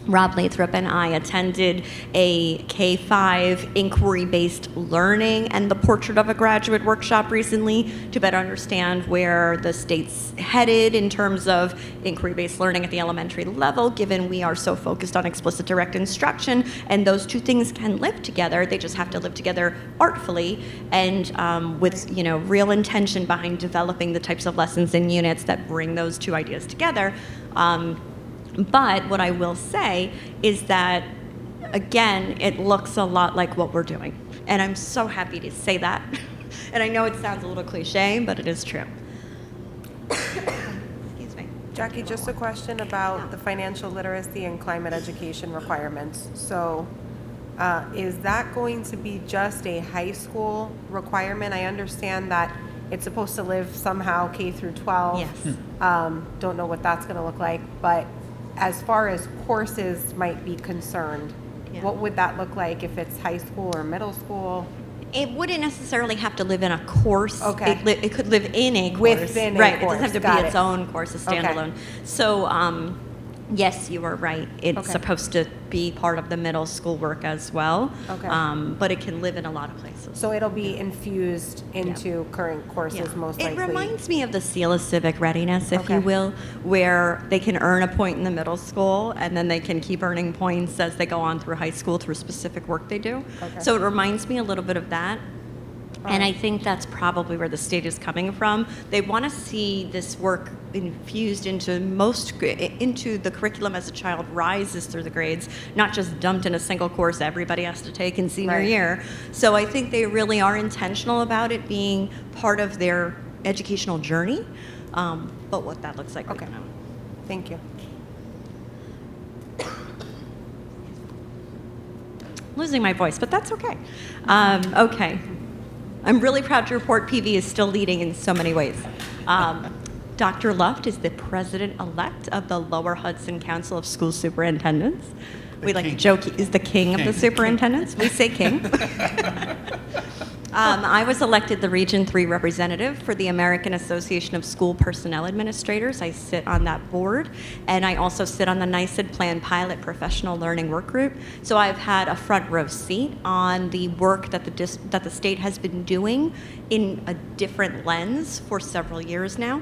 Rob Lathrop and I attended a K-5 inquiry-based learning and the Portrait of a Graduate workshop recently to better understand where the state's headed in terms of inquiry-based learning at the elementary level, given we are so focused on explicit direct instruction, and those two things can live together. They just have to live together artfully and with real intention behind developing the types of lessons and units that bring those two ideas together. But what I will say is that, again, it looks a lot like what we're doing. And I'm so happy to say that. And I know it sounds a little cliche, but it is true. Excuse me. Jackie, just a question about the financial literacy and climate education requirements. So is that going to be just a high school requirement? I understand that it's supposed to live somehow K through 12. Yes. Don't know what that's going to look like, but as far as courses might be concerned, Yeah. what would that look like if it's high school or middle school? It wouldn't necessarily have to live in a course. Okay. It could live in a course. Within a right. course. It doesn't have to Got be its it. own course, a Okay. standalone. So, yes, you are right. It's Okay. supposed to be part of the middle school work as well. Okay. But it can live in a lot of places. So it'll be infused into current courses Yeah. most It likely. reminds me of the seal of civic readiness, if you Okay. will, where they can earn a point in the middle school and then they can keep earning points as they go on through high school through specific work they do. Okay. So it reminds me a little bit of that. And I Alright. think that's probably where the state is coming from. They want to see this work infused into the curriculum as a child rises through the grades, not just dumped in a single course everybody has to take in senior Right. year. So I think they really are intentional about it being part of their educational journey. But what that looks like, we Okay. don't know. Thank you. Losing my voice, but that's okay. Okay. I'm really proud to report PV is still leading in so many ways. Dr. Luft is the president-elect of the Lower Hudson Council of School Superintendents. We like to king. joke he is the king of the superintendents. We say king. I was elected the Region 3 representative for the American Association of School Personnel Administrators. I sit on that board, and I also sit on the NYSED Plan Pilot Professional Learning Work Group. So I've had a front row seat on the work that the state has been doing in a different lens for several years now.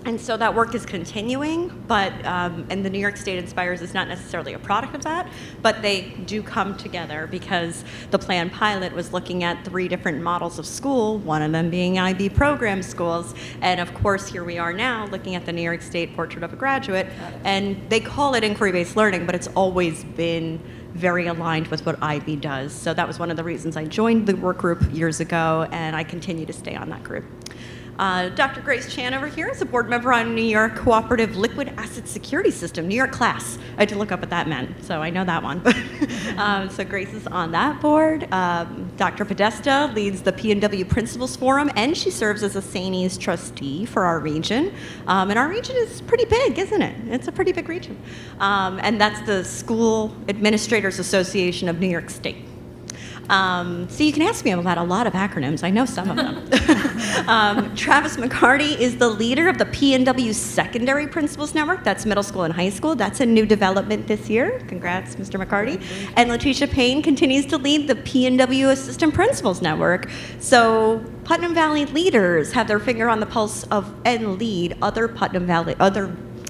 And so that work is continuing, but, and the New York State Inspires is not necessarily a product of that, but they do come together because the Plan Pilot was looking at 3 different models of school, one of them being IB program schools, and of course here we are now looking at the New York State Portrait of a Graduate, and they call it inquiry-based learning, but it's always been very aligned with what IB does. So that was one of the reasons I joined the work group years ago, and I continue to stay on that group. Dr. Grace Chan over here is a board member on New York Cooperative Liquid Asset Security System, New York class. I had to look up what that meant, so I know that one. So Grace is on that board. Dr. Podesta leads the P&W Principals Forum, and she serves as a SANES trustee for our region. And our region is pretty big, isn't it? It's a pretty big region. And that's the School Administrators Association of New York State. So you can ask me about a lot of acronyms. I know some of them. Travis McCarty is the leader of the P&W Secondary Principals Network. That's middle school and high school. That's a new development this year. Congrats, Mr. McCarty. And Letitia Payne continues to lead the P&W Assistant Principals Network. So Putnam Valley leaders have their finger on the pulse of and lead other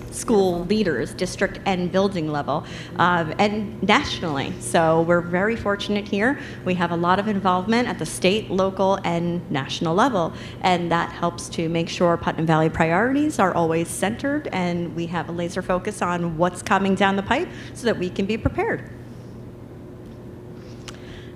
school leaders, district and building level, and nationally. So we're very fortunate here. We have a lot of involvement at the state, local, and national level, and that helps to make sure Putnam Valley priorities are always centered, and we have a laser focus on what's coming down the pipe so that we can be prepared.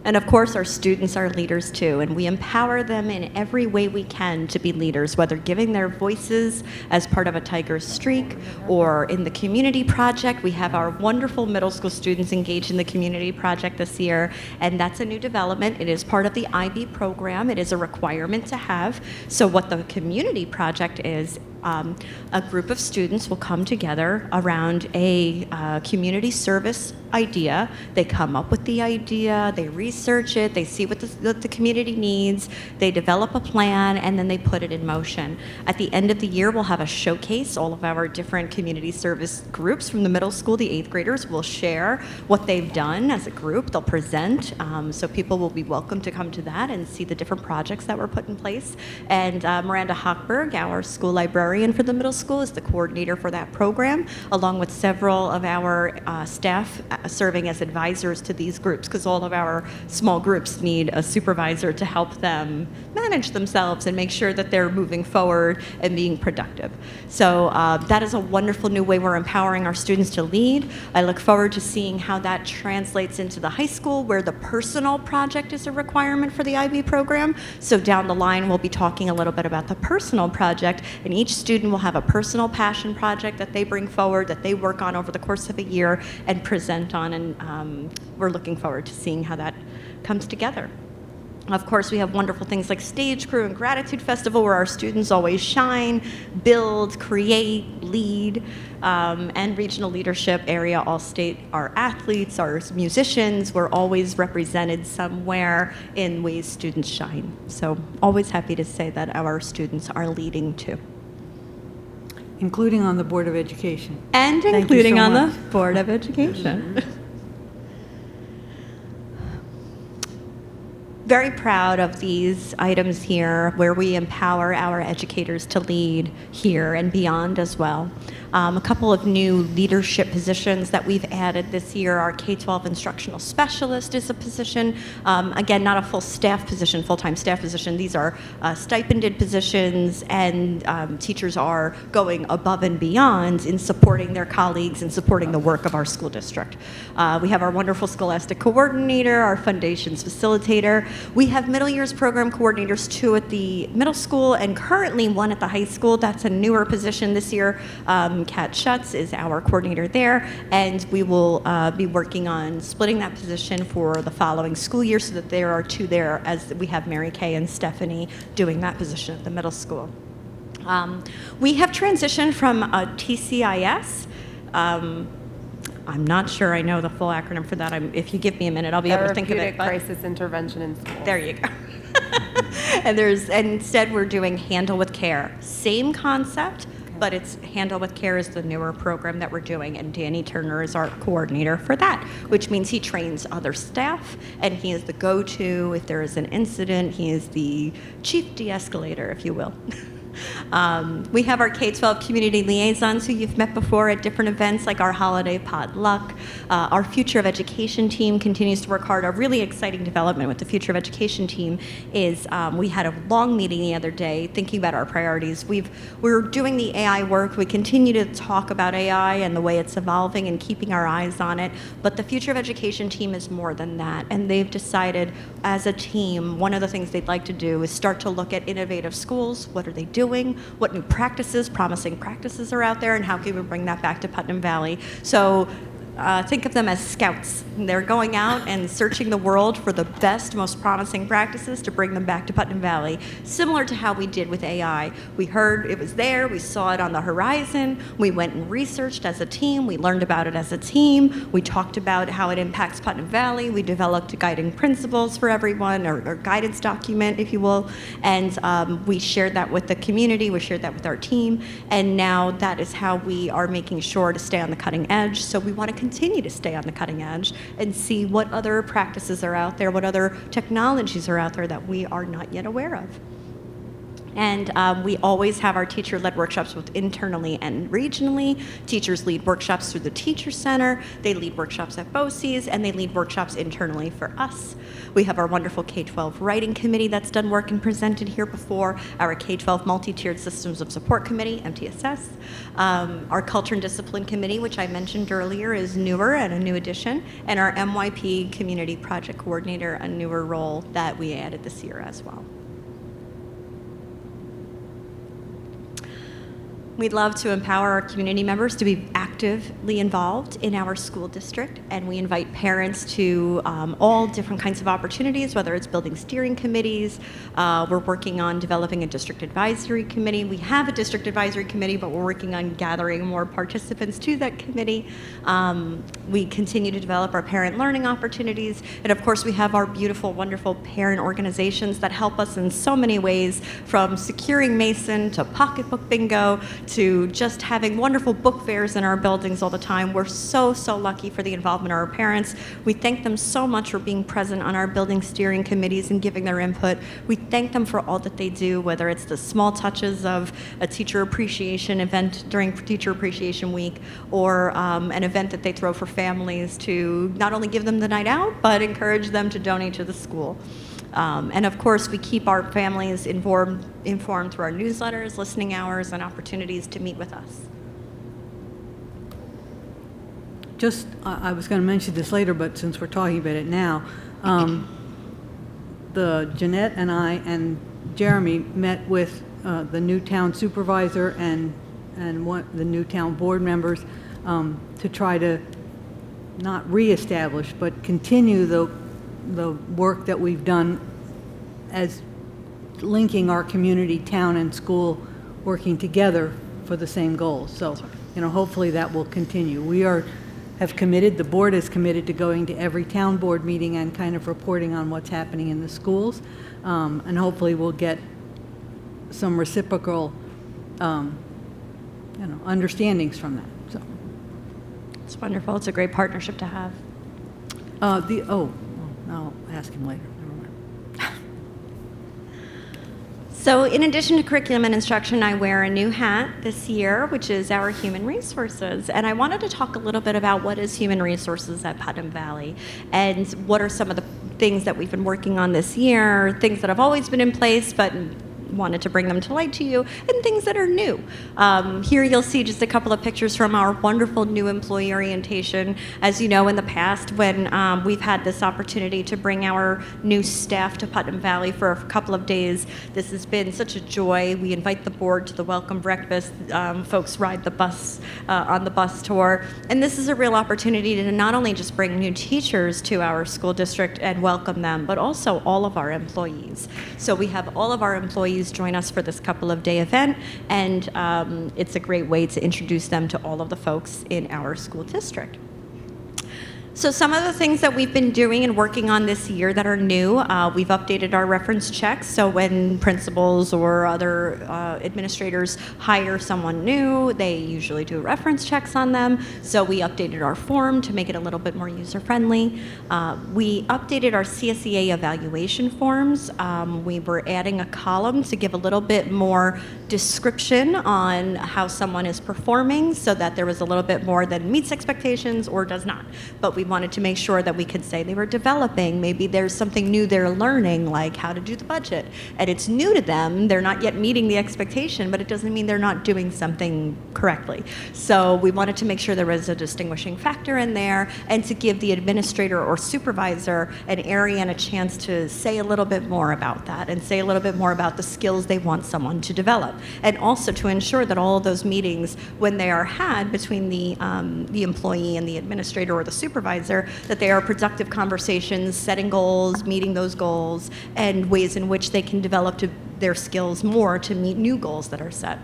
And of course, our students are leaders too, and we empower them in every way we can to be leaders, whether giving their voices as part of a Tiger Streak or in the community project. We have our wonderful middle school students engaged in the community project this year, and that's a new development. It is part of the IB program. It is a requirement to have. So what the community project is a group of students will come together around a community service idea. They come up with the idea, they research it, they see what the community needs, they develop a plan, and then they put it in motion. At the end of the year, we'll have a showcase. All of our different community service groups from the middle school, the 8th graders, will share what they've done as a group. They'll present, so people will be welcome to come to that and see the different projects that were put in place. And Miranda Hochberg, our school librarian for the middle school, is the coordinator for that program, along with several of our staff serving as advisors to these groups, because all of our small groups need a supervisor to help them manage themselves and make sure that they're moving forward and being productive. So that is a wonderful new way we're empowering our students to lead. I look forward to seeing how that translates into the high school, where the personal project is a requirement for the IB program. So down the line, we'll be talking a little bit about the personal project, and each student will have a personal passion project that they bring forward, that they work on over the course of a year and present on, and we're looking forward to seeing how that comes together. Of course, we have wonderful things like Stage Crew and Gratitude Festival, where our students always shine, build, create, lead, and regional leadership area, All-State, our athletes, our musicians, we're always represented somewhere in ways students shine. So always happy to say that our students are leading too. Including on the Board of Education. And Thank you including so on much. the Board of Education. Very proud of these items here, where we empower our educators to lead here and beyond as well. A couple of new leadership positions that we've added this year. Our K-12 instructional specialist is a position, again, not a full staff position, full-time staff position. These are stipended positions, and teachers are going above and beyond in supporting their colleagues and supporting the work of our school district. We have our wonderful scholastic coordinator, our foundations facilitator. We have middle years program coordinators, 2 at the middle school and currently 1 at the high school. That's a newer position this year. Kat Schutz is our coordinator there, and we will be working on splitting that position for the following school year, so that there are 2 there, as we have Mary Kay and Stephanie doing that position at the middle school. We have transitioned from a TCIS. I'm not sure I know the full acronym for that. If you give me a minute, I'll be able to think of it. Therapeutic Crisis Intervention in Schools. There you go. And instead we're doing Handle with Care. Same concept, but it's Handle with Care is the newer program that we're doing, and Danny Turner is our coordinator for that, which means he trains other staff, and he is the go-to if there is an incident. He is the chief de-escalator, if you will. We have our K-12 community liaisons who you've met before at different events like our holiday potluck. Our Future of Education team continues to work hard. A really exciting development with the Future of Education team is we had a long meeting the other day thinking about our priorities. We're doing the AI work. We continue to talk about AI and the way it's evolving and keeping our eyes on it. But the Future of Education team is more than that. And they've decided as a team, one of the things they'd like to do is start to look at innovative schools. What are they doing? What new practices, promising practices are out there, and how can we bring that back to Putnam Valley? So think of them as scouts. They're going out and searching the world for the best, most promising practices to bring them back to Putnam Valley, similar to how we did with AI. We heard it was there, we saw it on the horizon, we went and researched as a team, we learned about it as a team, we talked about how it impacts Putnam Valley, we developed guiding principles for everyone, or guidance document, if you will, and we shared that with the community, we shared that with our team, and now that is how we are making sure to stay on the cutting edge. So we want to continue to stay on the cutting edge and see what other practices are out there, what other technologies are out there that we are not yet aware of. And we always have our teacher-led workshops both internally and regionally. Teachers lead workshops through the Teacher Center. They lead workshops at BOCES, and they lead workshops internally for us. We have our wonderful K-12 Writing Committee that's done work and presented here before, our K-12 Multi-Tiered Systems of Support Committee, MTSS. Our Culture and Discipline Committee, which I mentioned earlier, is newer and a new addition, and our MYP Community Project Coordinator, a newer role that we added this year as well. We'd love to empower our community members to be actively involved in our school district, and we invite parents to all different kinds of opportunities, whether it's building steering committees. We're working on developing a district advisory committee. We have a district advisory committee, but we're working on gathering more participants to that committee. We continue to develop our parent learning opportunities, and of course we have our beautiful, wonderful parent organizations that help us in so many ways, from securing Mason to pocketbook bingo to just having wonderful book fairs in our buildings all the time. We're so, so lucky for the involvement of our parents. We thank them so much for being present on our building steering committees and giving their input. We thank them for all that they do, whether it's the small touches of a teacher appreciation event during Teacher Appreciation Week, or an event that they throw for families to not only give them the night out, but encourage them to donate to the school. And of course, we keep our families informed through our newsletters, listening hours, and opportunities to meet with us. Just, I was going to mention this later, but since we're talking about it now, Jeanette and I and Jeremy met with the new town supervisor and the new town board members to try to not reestablish, but continue the work that we've done as linking our community, town, and school working together for the same goals. So, hopefully that will continue. We have committed, the board is committed to going to every town board meeting and kind of reporting on what's happening in the schools. And hopefully we'll get some reciprocal, understandings from that. So It's wonderful. It's a great partnership to have. I'll ask him later. Never mind. So in addition to curriculum and instruction, I wear a new hat this year, which is our human resources. And I wanted to talk a little bit about what is human resources at Putnam Valley and what are some of the things that we've been working on this year, things that have always been in place, but wanted to bring them to light to you, and things that are new. Here you'll see just a couple of pictures from our wonderful new employee orientation. As you know, in the past, when we've had this opportunity to bring our new staff to Putnam Valley for a couple of days, this has been such a joy. We invite the board to the welcome breakfast. Folks ride the bus on the bus tour. And this is a real opportunity to not only just bring new teachers to our school district and welcome them, but also all of our employees. So we have all of our employees join us for this couple of day event, and it's a great way to introduce them to all of the folks in our school district. So some of the things that we've been doing and working on this year that are new, we've updated our reference checks. So when principals or other administrators hire someone new, they usually do reference checks on them. So we updated our form to make it a little bit more user-friendly. We updated our CSEA evaluation forms. We were adding a column to give a little bit more description on how someone is performing, so that there was a little bit more that meets expectations or does not. But we wanted to make sure that we could say they were developing. Maybe there's something new they're learning, like how to do the budget, and it's new to them. They're not yet meeting the expectation, but it doesn't mean they're not doing something correctly. So we wanted to make sure there was a distinguishing factor in there, and to give the administrator or supervisor an area and a chance to say a little bit more about that, and say a little bit more about the skills they want someone to develop, and also to ensure that all of those meetings, when they are had between the employee and the administrator or the supervisor, that they are productive conversations, setting goals, meeting those goals, and ways in which they can develop their skills more to meet new goals that are set.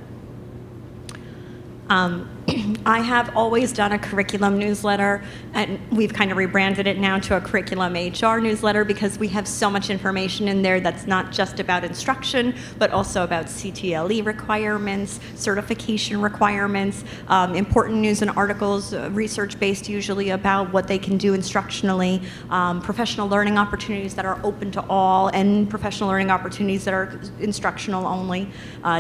I have always done a curriculum newsletter, and we've kind of rebranded it now to a curriculum HR newsletter, because we have so much information in there that's not just about instruction, but also about CTLE requirements, certification requirements, important news and articles, research-based usually, about what they can do instructionally, professional learning opportunities that are open to all, and professional learning opportunities that are instructional only,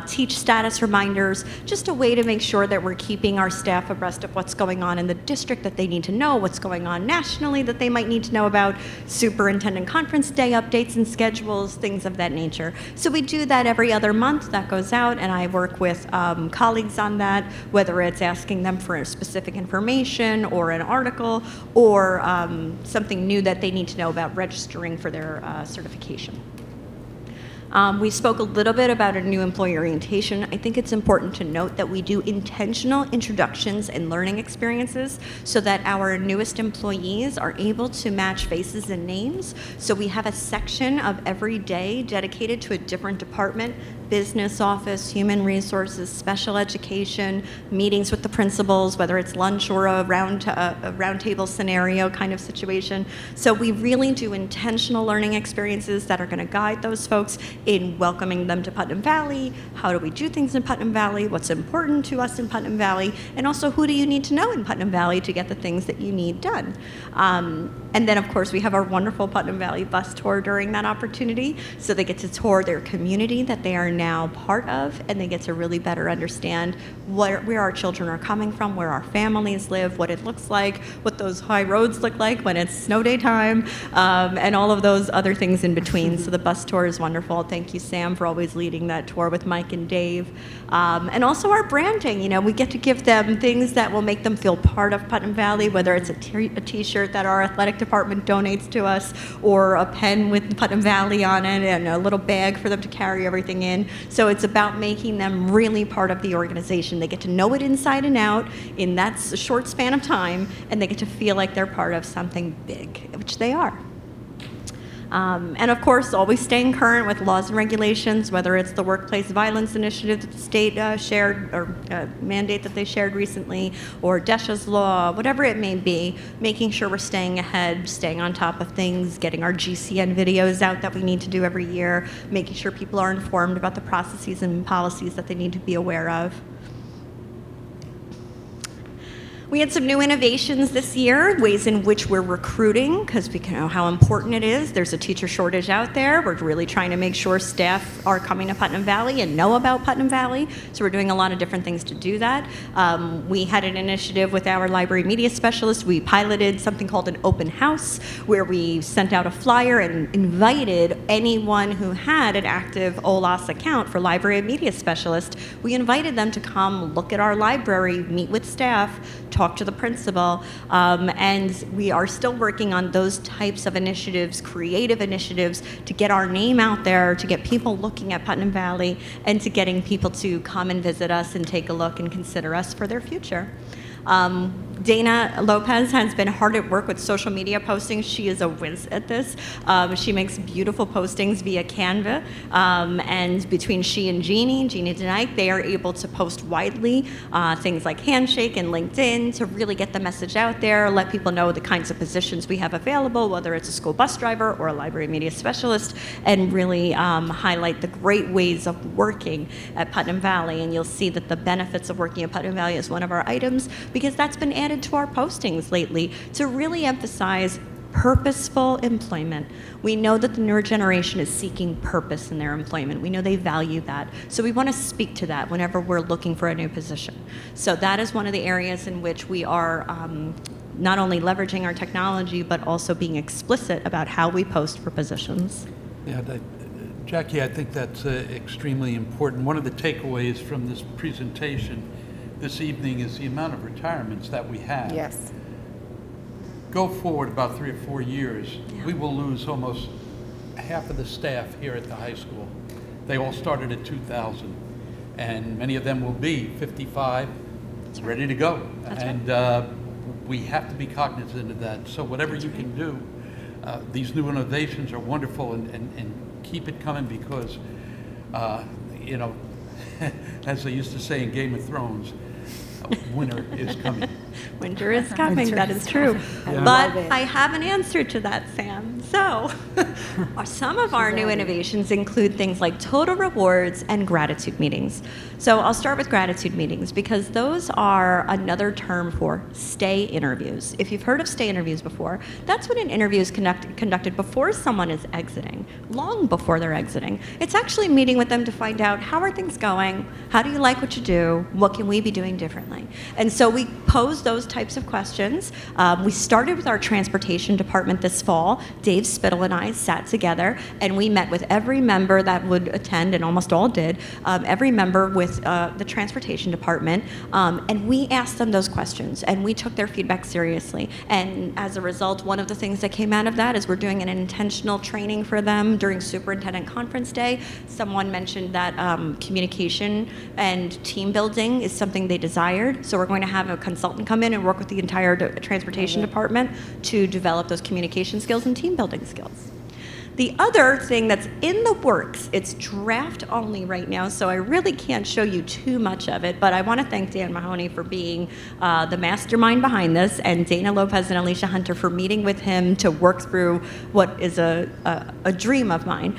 teach status reminders, just a way to make sure that we're keeping our staff abreast of what's going on in the district that they need to know, what's going on nationally that they might need to know about, superintendent conference day updates and schedules, things of that nature. So we do that every other month. That goes out, and I work with colleagues on that, whether it's asking them for specific information or an article, or something new that they need to know about registering for their certification. We spoke a little bit about a new employee orientation. I think it's important to note that we do intentional introductions and learning experiences so that our newest employees are able to match faces and names. So we have a section of every day dedicated to a different department: business office, human resources, special education, meetings with the principals, whether it's lunch or a round table scenario kind of situation. So we really do intentional learning experiences that are going to guide those folks in welcoming them to Putnam Valley. How do we do things in Putnam Valley? What's important to us in Putnam Valley? And also, who do you need to know in Putnam Valley to get the things that you need done? And then, of course, we have our wonderful Putnam Valley bus tour during that opportunity. So they get to tour their community that they are now part of, and they get to really better understand where our children are coming from, where our families live, what it looks like, what those high roads look like when it's snow day time, and all of those other things in between. So the bus tour is wonderful. Thank you, Sam, for always leading that tour with Mike and Dave. And also our branding. You know, we get to give them things that will make them feel part of Putnam Valley, whether it's a t-shirt that our athletic department donates to us, or a pen with Putnam Valley on it, and a little bag for them to carry everything in. So it's about making them really part of the organization. They get to know it inside and out in that short span of time, and they get to feel like they're part of something big, which they are. And of course, always staying current with laws and regulations, whether it's the workplace violence initiative that the state shared, or mandate that they shared recently, or DESHA's law, whatever it may be, making sure we're staying ahead, staying on top of things, getting our GCN videos out that we need to do every year, making sure people are informed about the processes and policies that they need to be aware of. We had some new innovations this year, ways in which we're recruiting, because we know how important it is. There's a teacher shortage out there. We're really trying to make sure staff are coming to Putnam Valley and know about Putnam Valley. So we're doing a lot of different things to do that. We had an initiative with our library media specialist. We piloted something called an open house, where we sent out a flyer and invited anyone who had an active OLAS account for library media specialist. We invited them to come look at our library, meet with staff, talk to the principal, and we are still working on those types of initiatives, creative initiatives, to get our name out there, to get people looking at Putnam Valley, and to getting people to come and visit us and take a look and consider us for their future. Dana Lopez has been hard at work with social media postings. She is a whiz at this. She makes beautiful postings via Canva. And between she and Jeannie Denike, they are able to post widely things like Handshake and LinkedIn to really get the message out there, let people know the kinds of positions we have available, whether it's a school bus driver or a library media specialist, and really highlight the great ways of working at Putnam Valley. And you'll see that the benefits of working at Putnam Valley is one of our items, because that's been added to our postings lately to really emphasize purposeful employment. We know that the newer generation is seeking purpose in their employment. We know they value that. So we want to speak to that whenever we're looking for a new position. So that is one of the areas in which we are not only leveraging our technology, but also being explicit about how we post for positions. Yeah, Jackie, I think that's extremely important. One of the takeaways from this presentation this evening is the amount of retirements that we have. Yes. Go forward about 3 or 4 years, we will lose almost half of the staff here at the high school. They all started at 2000, and many of them will be 55, ready to go. That's and we have to be cognizant of that. So whatever you can do, these new innovations are wonderful, and keep it coming, because, you know, as they used to say in Game of Thrones, winter is coming. Winter is coming, that is true. But I have an answer to that, Sam. So, some of our new innovations include things like total rewards and gratitude meetings. So I'll start with gratitude meetings, because those are another term for stay interviews. If you've heard of stay interviews before, that's when an interview is conducted before someone is exiting, long before they're exiting. It's actually meeting with them to find out, how are things going? How do you like what you do? What can we be doing differently? And so we pose those types of questions. We started with our transportation department this fall. Dave Spittle and I sat together and we met with every member that would attend, and almost all did, every member with the transportation department, and we asked them those questions and we took their feedback seriously. And as a result, one of the things that came out of that is we're doing an intentional training for them during Superintendent Conference Day. Someone mentioned that communication and team building is something they desired, so we're going to have a consultant come in and work with the entire transportation department to develop those communication skills and team building skills. The other thing that's in the works, it's draft only right now, so I really can't show you too much of it, but I want to thank Dan Mahoney for being the mastermind behind this, and Dana Lopez and Alicia Hunter for meeting with him to work through what is a dream of mine.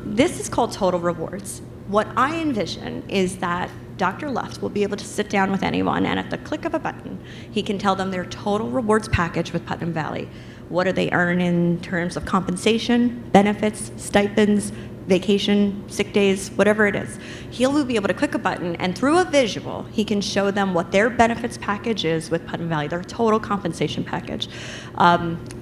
This is called Total Rewards. What I envision is that Dr. Luft will be able to sit down with anyone, and at the click of a button, he can tell them their total rewards package with Putnam Valley. What do they earn in terms of compensation, benefits, stipends, vacation, sick days, whatever it is. He'll be able to click a button, and through a visual, he can show them what their benefits package is with Putnam Valley, their total compensation package.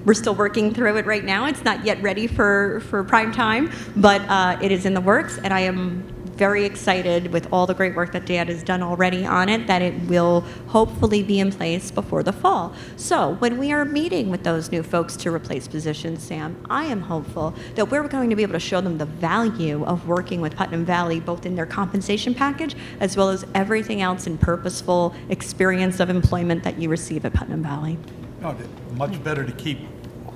We're still working through it right now. It's not yet ready for prime time, but it is in the works, and I am very excited with all the great work that Dan has done already on it, that it will hopefully be in place before the fall. So when we are meeting with those new folks to replace positions, Sam, I am hopeful that we're going to be able to show them the value of working with Putnam Valley, both in their compensation package as well as everything else in purposeful experience of employment that you receive at Putnam Valley. No, much better to keep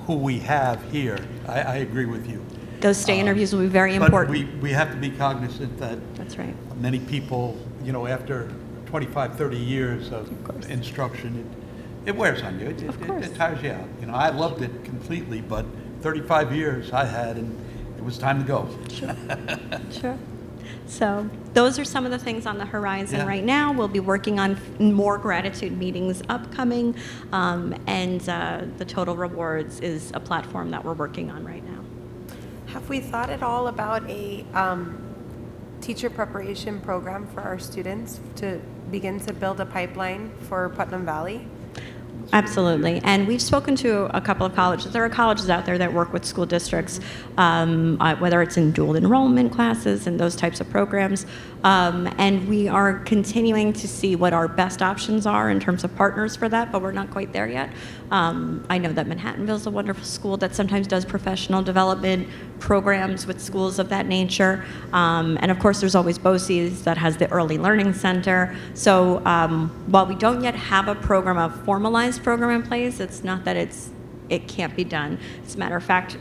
who we have here. I agree with you. Those stay interviews will be very important. But we have to be cognizant that That's right. many people, after 25, 30 years of instruction, it wears on you. It tires you out. I loved it completely, but 35 years I had, and it was time to go. Sure. So those are some of the things on the horizon right now. We'll be working on more gratitude meetings upcoming, and the Total Rewards is a platform that we're working on right now. Have we thought at all about a teacher preparation program for our students to begin to build a pipeline for Putnam Valley? Absolutely. And we've spoken to a couple of colleges. There are colleges out there that work with school districts, whether it's in dual enrollment classes and those types of programs. And we are continuing to see what our best options are in terms of partners for that, but we're not quite there yet. I know that Manhattanville is a wonderful school that sometimes does professional development programs with schools of that nature. And of course, there's always BOCES that has the Early Learning Center. So while we don't yet have a program, a formalized program in place, it's not that it can't be done. As a matter of fact,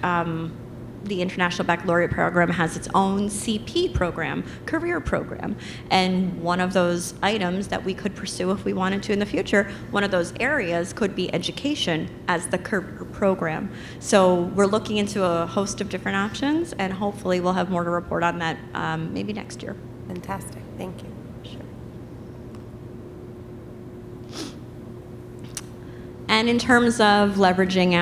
the International Baccalaureate Program has its own CP program, career program. And one of those items that we could pursue if we wanted to in the future, one of those areas could be education as the career program. So we're looking into a host of different options, and hopefully we'll have more to report on that maybe next year. Fantastic. Thank you. Sure. And in terms of leveraging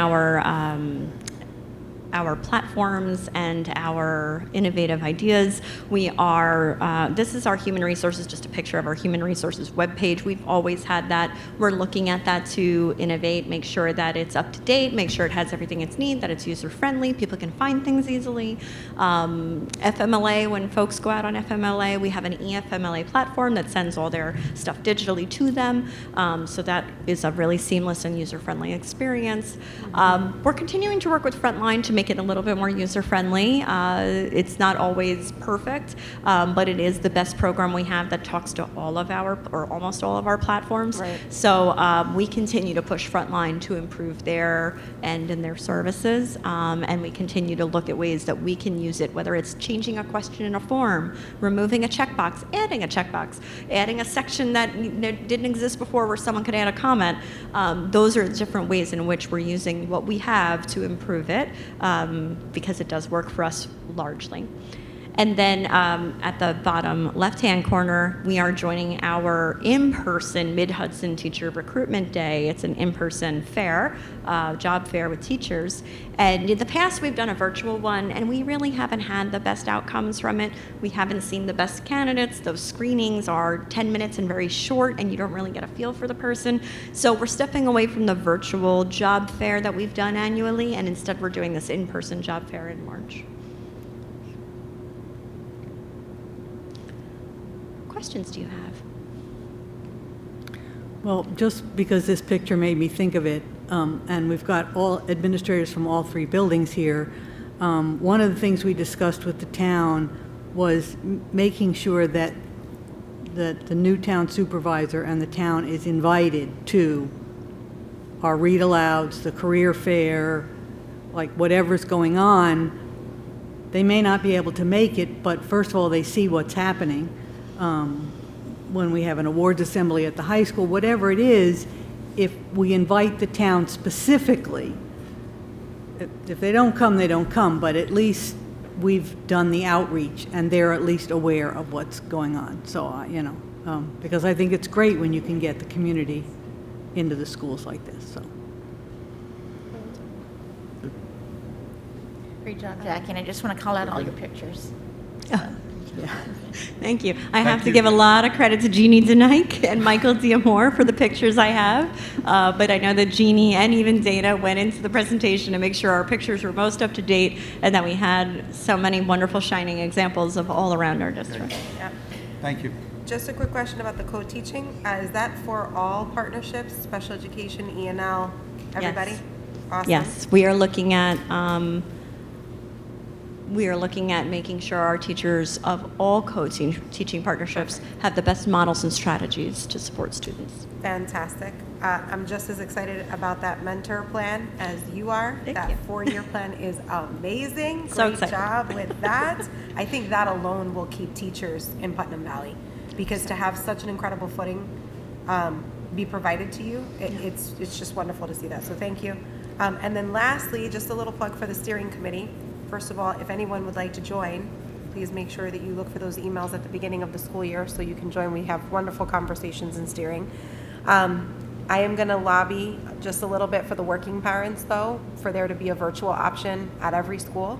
our platforms and our innovative ideas. We are, this is our human resources, just a picture of our human resources webpage. We've always had that. We're looking at that to innovate, make sure that it's up to date, make sure it has everything it needs, that it's user friendly, people can find things easily. FMLA, when folks go out on FMLA, we have an eFMLA platform that sends all their stuff digitally to them. So that is a really seamless and user friendly experience. We're continuing to work with Frontline to make it a little bit more user-friendly. It's not always perfect, but it is the best program we have that talks to all of our, or almost all of our platforms. Right. So we continue to push Frontline to improve their end and their services, and we continue to look at ways that we can use it, whether it's changing a question in a form, removing a checkbox, adding a section that didn't exist before where someone could add a comment. Those are different ways in which we're using what we have to improve it. Because it does work for us largely. And then at the bottom left-hand corner, we are joining our in-person Mid-Hudson Teacher Recruitment Day. It's an in-person fair, job fair with teachers. And in the past, we've done a virtual one, and we really haven't had the best outcomes from it. We haven't seen the best candidates. Those screenings are 10 minutes and very short, and you don't really get a feel for the person. So we're stepping away from the virtual job fair that we've done annually, and instead we're doing this in-person job fair in March. Questions do you have? Well, just because this picture made me think of it, and we've got all administrators from all three buildings here, one of the things we discussed with the town was making sure that the new town supervisor and the town is invited to our read alouds, the career fair, like whatever's going on. They may not be able to make it, but first of all, they see what's happening. When we have an awards assembly at the high school, whatever it is, if we invite the town specifically, if they don't come, they don't come, but at least we've done the outreach and they're at least aware of what's going on. So, because I think it's great when you can get the community into the schools like this, so. Great job, Jackie, and I just want to call out all your pictures. Thank you. I have to give a lot of credit to Jeannie Denike and Michael Diamore for the pictures I have, but I know that Jeannie and even Dana went into the presentation to make sure our pictures were most up to date and that we had so many wonderful shining examples of all around our district. Yep. Thank you. Just a quick question about the co-teaching. Is that for all partnerships, special education, E&L, everybody? Yes. Awesome. Yes, we are looking at making sure our teachers of all co-teaching partnerships have the best models and strategies to support students. Fantastic. I'm just as excited about that mentor plan as you are. Thank That you. 4-year plan is amazing. So Great excited. job with that. I think that alone will keep teachers in Putnam Valley, because to have such an incredible footing be provided to you, it's just wonderful to see that. So thank you. And then lastly, just a little plug for the steering committee. First of all, if anyone would like to join, please make sure that you look for those emails at the beginning of the school year so you can join. We have wonderful conversations in steering. I am going to lobby just a little bit for the working parents, though, for there to be a virtual option at every school.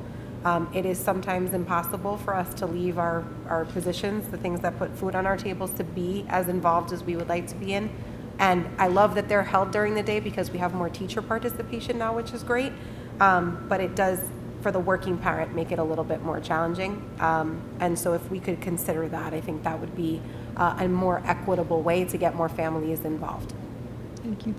It is sometimes impossible for us to leave our positions, the things that put food on our tables, to be as involved as we would like to be in. And I love that they're held during the day because we have more teacher participation now, which is great. But it does, for the working parent, make it a little bit more challenging. And so if we could consider that, I think that would be a more equitable way to get more families involved. Thank you.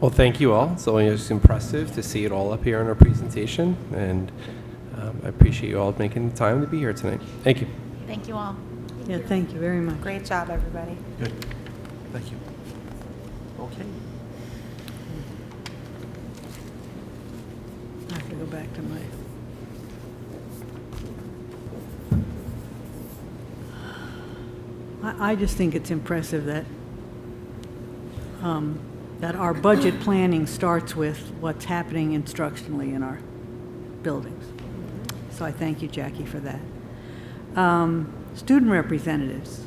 Well, thank you all. It's always impressive to see it all up here in our presentation, and I appreciate you all making the time to be here tonight. Thank you. Thank you all. Yeah, thank you very much. Great job, everybody. Good. Thank you. Okay. I have to go back to my. I just think it's impressive that that our budget planning starts with what's happening instructionally in our buildings. So I thank you, Jackie, for that. Student representatives,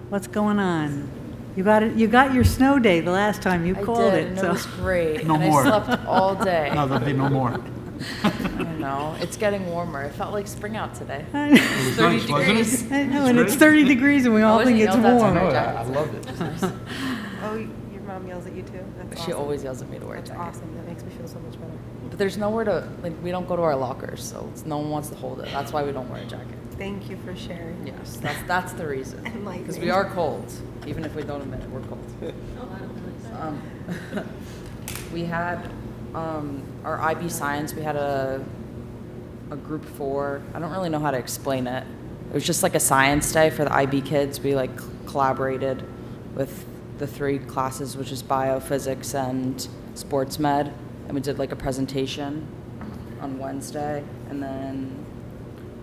what's going on? You got your snow day the last time you called it. And So it was great. No and more. I slept all day. No, there'll be no more. I know. It's getting warmer. It felt like spring out today. I know, It's 30 nice, wasn't it? degrees. I know, and it's 30 degrees and we all wasn't think it's yelled at to warm. wear Oh, jackets. I loved it. Oh, your mom yells at you too? That's She awesome. always yells at me to wear a That's jacket. awesome. That makes me feel so much better. But there's nowhere to, we don't go to our lockers, so no one wants to hold it. That's why we don't wear a jacket. Thank you for sharing. Yes, that's the reason. Enlightening. Because we are cold. Even if we don't admit it, we're cold. We had our IB science, we had a group 4. I don't really know how to explain it. It was just like a science day for the IB kids. We collaborated with the 3 classes, which is bio, physics, and sports med. And we did a presentation on Wednesday. And then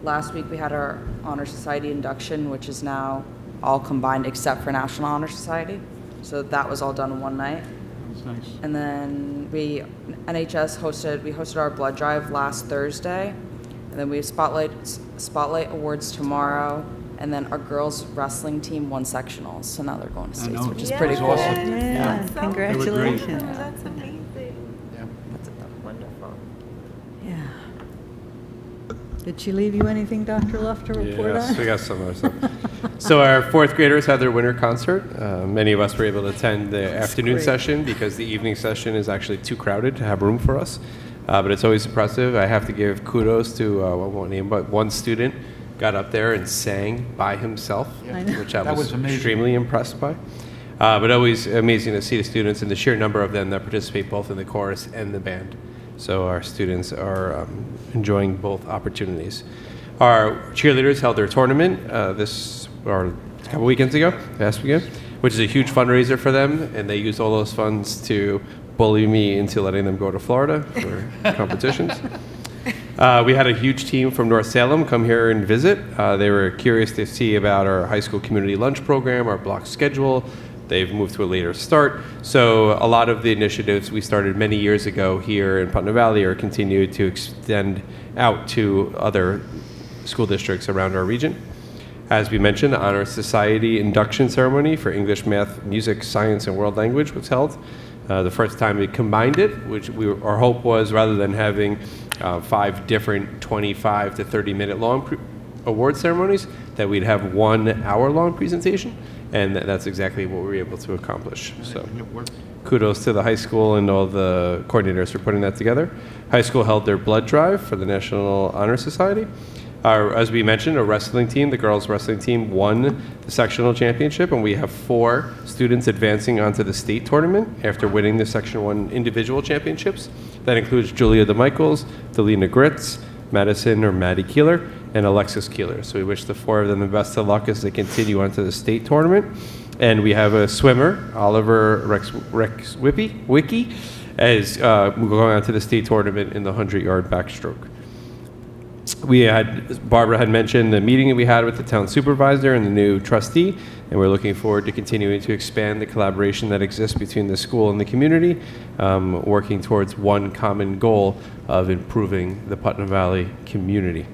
last week we had our Honor Society induction, which is now all combined except for National Honor Society. So that was all done in one night. That's nice. And then we hosted our blood drive last Thursday. And then we have spotlight awards tomorrow. And then our girls wrestling team won sectionals, so now they're going to states, know. which is Yeah. pretty That's cool. awesome. Yeah, That's so congratulations. cool. That's amazing. Yeah. That's wonderful. Yeah. Did she leave you anything, Dr. Luft, to report Yes, on? we got some other stuff. So our fourth graders had their winter concert. Many of us were able to attend the afternoon great. session because the evening session is actually too crowded to have room for us. But it's always impressive. I have to give kudos to, I won't name, but one student got up there and sang by himself, I know. which I That was was amazing. extremely impressed by. But always amazing to see the students and the sheer number of them that participate both in the chorus and the band. So our students are enjoying both opportunities. Our cheerleaders held their tournament a couple weekends ago, last weekend, which is a huge fundraiser for them, and they used all those funds to bully me into letting them go to Florida for competitions. We had a huge team from North Salem come here and visit. They were curious to see about our high school community lunch program, our block schedule. They've moved to a later start. So a lot of the initiatives we started many years ago here in Putnam Valley are continued to extend out to other school districts around our region. As we mentioned, the Honor Society induction ceremony for English, Math, Music, Science, and World Language was held. The first time we combined it, which our hope was rather than having 5 different 25 to 30-minute long award ceremonies, that we'd have 1 hour-long presentation, and that's exactly what we were able to accomplish. So It worked. kudos to the high school and all the coordinators for putting that together. High school held their blood drive for the National Honor Society. As we mentioned, a wrestling team, the girls' wrestling team, won the sectional championship, and we have 4 students advancing onto the state tournament after winning the Section 1 individual championships. That includes Julia DeMichaels, Delina Gritz, Maddie Keeler, and Alexis Keeler. So we wish the 4 of them the best of luck as they continue onto the state tournament. And we have a swimmer, Oliver Rex Wiki, as going on to the state tournament in the 100-yard backstroke. Barbara had mentioned the meeting that we had with the town supervisor and the new trustee, and we're looking forward to continuing to expand the collaboration that exists between the school and the community, working towards one common goal of improving the Putnam Valley community.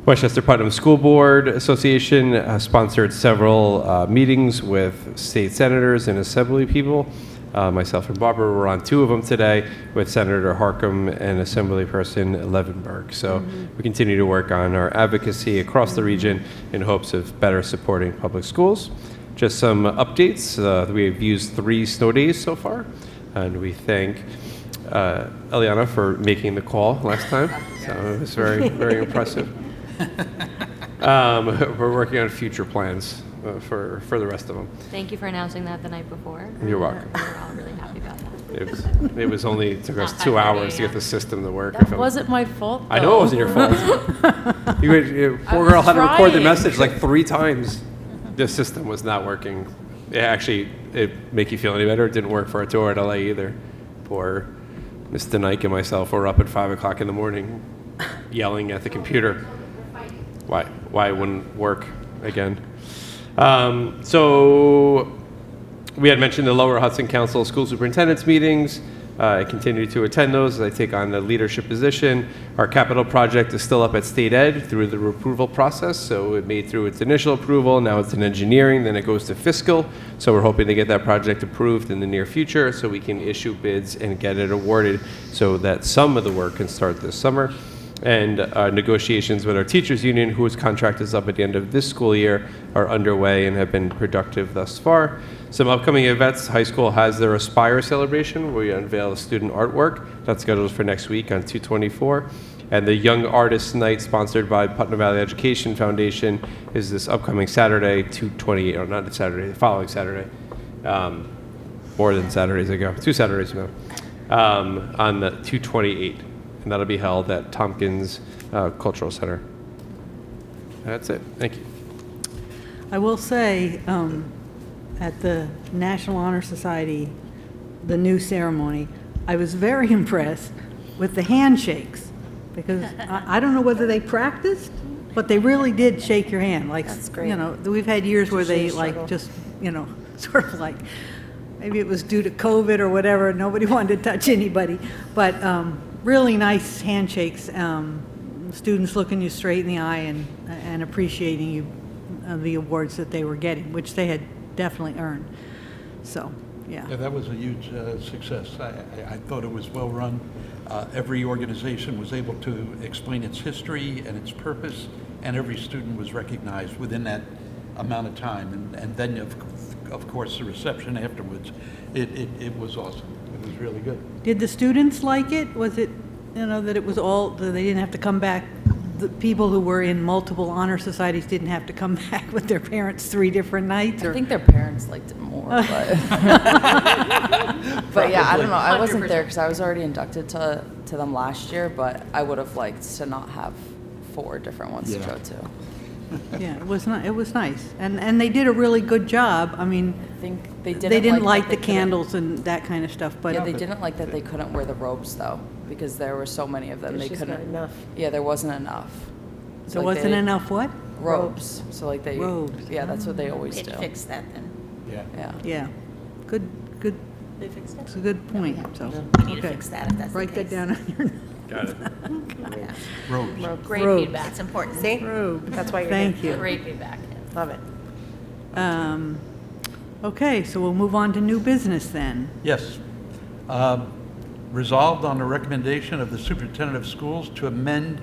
Westchester Putnam School Board Association sponsored several meetings with state senators and assembly people. Myself and Barbara were on 2 of them today with Senator Harcum and Assemblyperson Levenberg. So we continue to work on our advocacy across the region in hopes of better supporting public schools. Just some updates. We've used 3 snow days so far, and we thank Eliana for making the call last time. So it was very, very impressive. We're working on future plans for the rest of them. Thank you for announcing that the night before. You're welcome. We're all really happy about that. It was only took us Not 2 5:30 hours to get a.m. the system to work. That wasn't my fault, I know it wasn't your fault. Poor girl had to record the trying. message like 3 times. The system was not working. It make you feel any better? It didn't work for our tour at LA either. Poor Mr. Nike and myself were up at 5 o'clock in the morning yelling at the computer. Why it wouldn't work again. So we had mentioned the Lower Hudson Council School Superintendents meetings. I continue to attend those as I take on the leadership position. Our capital project is still up at State Ed through the approval process. So it made through its initial approval. Now it's in engineering, then it goes to fiscal. So we're hoping to get that project approved in the near future so we can issue bids and get it awarded so that some of the work can start this summer. And negotiations with our teachers union, whose contract is up at the end of this school year, are underway and have been productive thus far. Some upcoming events: high school has their Aspire celebration, where we unveil student artwork. That's scheduled for next week on 2/24. And the Young Artists Night, sponsored by Putnam Valley Education Foundation, is this upcoming Saturday, 2/28, or not Saturday, the following Saturday. More than Saturdays ago, 2 Saturdays ago, on the 2/28. And that'll be held at Tompkins Cultural Center. That's it. Thank you. I will say, at the National Honor Society, the new ceremony, I was very impressed with the handshakes, because I don't know whether they practiced, but they really did shake your hand. Like, That's great. you know, we've had years where they Usually like struggle. just, you know, sort of like maybe it was due to COVID or whatever, nobody wanted to touch anybody. But really nice handshakes, students looking you straight in the eye and appreciating you, the awards that they were getting, which they had definitely earned. So, yeah. Yeah, that was a huge success. I thought it was well run. Every organization was able to explain its history and its purpose, and every student was recognized within that amount of time. And then, of course, the reception afterwards, it was awesome. It was really good. Did the students like it? Was it, that it was all, that they didn't have to come back? The people who were in multiple honor societies didn't have to come back with their parents 3 different nights? I think their parents liked it more, but but yeah, I don't know. I wasn't there because I was already inducted to them last year, but I would have liked to not have 4 different ones to go to. Yeah, it was not. It was nice, and they did a really good job. I mean, I think they didn't like light the candles and that kind of stuff, but yeah, they didn't like that they couldn't wear the robes though, because there were so many of them. There's they just couldn't. not enough. Yeah, there wasn't enough. there wasn't enough what? Robes. So like they. Robes. Yeah, that's what they always They'd do. fix that then. Yeah. Yeah. Yeah, good. They fixed it? It's a good point. So We need to okay. fix that if that's the Write that case. down on your Got it. Yeah. Robes. Great Robes. feedback, it's important. See? robes. That's why you're Thank here. you. Great feedback. Love it. Okay, so we'll move on to new business then. Yes. Resolved on the recommendation of the superintendent of schools to amend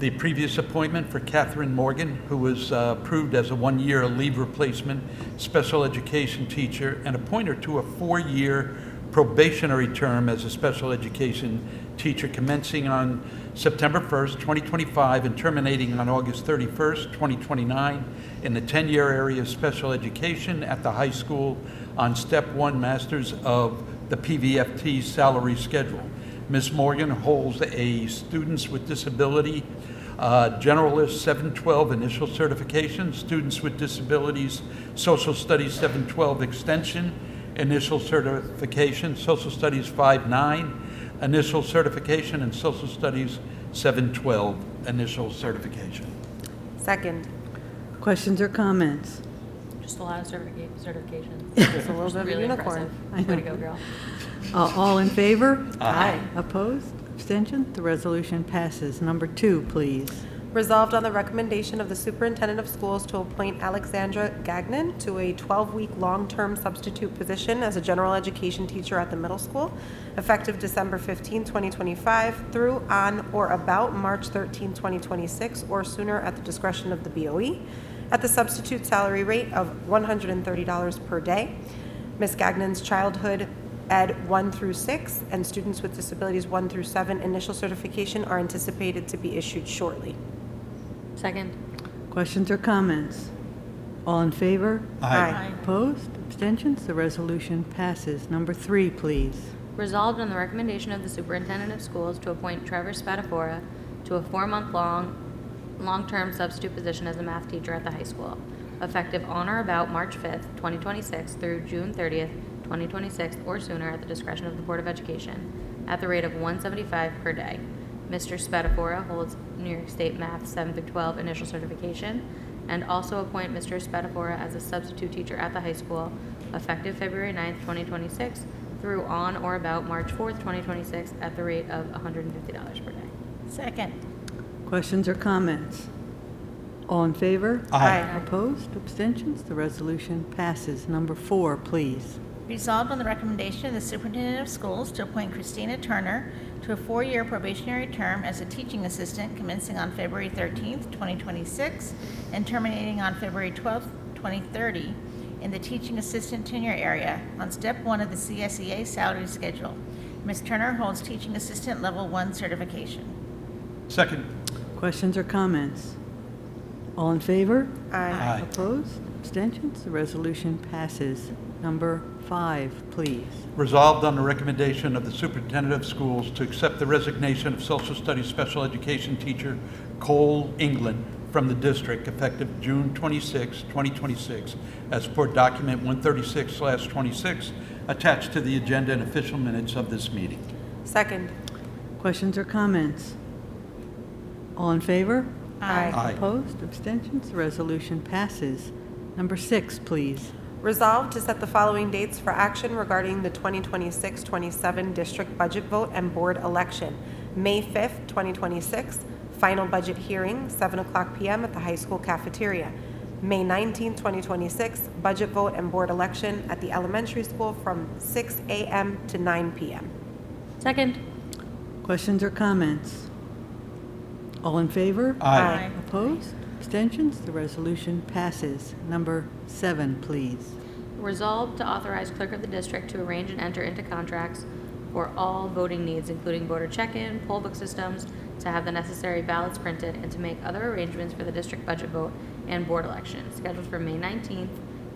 the previous appointment for Catherine Morgan, who was approved as a 1-year leave replacement special education teacher, and appoint her to a 4-year probationary term as a special education teacher commencing on September 1st, 2025 and terminating on August 31st, 2029 in the 10-year area of special education at the high school on Step 1 Masters of the PVFT salary schedule. Ms. Morgan holds a Students with Disability Generalist 712 initial certification, Students with Disabilities Social Studies 712 extension, initial certification, Social Studies 5.9 initial certification, and Social Studies 712 initial certification. Second. Questions or comments? Just a lot of certifications. Just a little bit of a Really unicorn. impressive. Way to go, girl. All in favor? Aye. Opposed? Abstention? The resolution passes. Number 2, please. Resolved on the recommendation of the superintendent of schools to appoint Alexandra Gagnon to a 12-week long-term substitute position as a general education teacher at the middle school, effective December 15, 2025, through on or about March 13, 2026, or sooner at the discretion of the BOE, at the substitute salary rate of $130 per day. Ms. Gagnon's childhood Ed 1 through 6 and students with disabilities 1 through 7 initial certification are anticipated to be issued shortly. Second. Questions or comments? All in favor? Aye. Opposed? Abstentions? The resolution passes. Number 3, please. Resolved on the recommendation of the superintendent of schools to appoint Trevor Spadafora to a 4-month-long-term substitute position as a math teacher at the high school, effective on or about March 5th, 2026 through June 30th, 2026, or sooner at the discretion of the Board of Education, at the rate of $175 per day. Mr. Spadafora holds New York State Math 7 through 12 initial certification, and also appoint Mr. Spadafora as a substitute teacher at the high school, effective February 9th, 2026 through on or about March 4th, 2026, at the rate of $150 per day. Second. Questions or comments? All in favor? Aye. Opposed? Abstentions? The resolution passes. Number 4, please. Resolved on the recommendation of the superintendent of schools to appoint Christina Turner to a 4-year probationary term as a teaching assistant commencing on February 13th, 2026, and terminating on February 12th, 2030, in the teaching assistant tenure area on Step 1 of the CSEA salary schedule. Ms. Turner holds teaching assistant level 1 certification. Second. Questions or comments? All in favor? Aye. Opposed? Abstentions? The resolution passes. Number 5, please. Resolved on the recommendation of the superintendent of schools to accept the resignation of social studies special education teacher Cole England from the district effective June 26, 2026, as per document 136/26, attached to the agenda and official minutes of this meeting. Second. Questions or comments? All in favor? Aye. Aye. Opposed? Abstentions? The resolution passes. Number 6, please. Resolved to set the following dates for action regarding the 2026-27 district budget vote and board election. May 5th, 2026, final budget hearing, 7 o'clock p.m. at the high school cafeteria. May 19th, 2026, budget vote and board election at the elementary school from 6 a.m. to 9 p.m. Second. Questions or comments? All in favor? Aye. Opposed? Abstentions? The resolution passes. Number 7, please. Resolved to authorize clerk of the district to arrange and enter into contracts for all voting needs, including voter check-in, poll book systems, to have the necessary ballots printed, and to make other arrangements for the district budget vote and board election, scheduled for May 19th,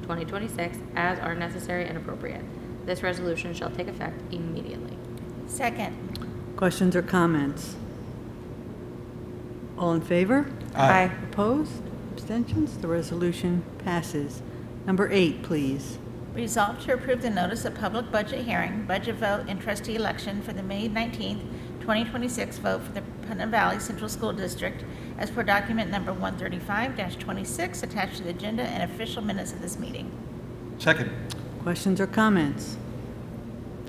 2026, as are necessary and appropriate. This resolution shall take effect immediately. Second. Questions or comments? All in favor? Aye. Opposed? Abstentions? The resolution passes. Number 8, please. Resolved to approve the notice of public budget hearing, budget vote, and trustee election for the May 19th, 2026 vote for the Putnam Valley Central School District as per document number 135-26 attached to the agenda and official minutes of this meeting. Second. Questions or comments?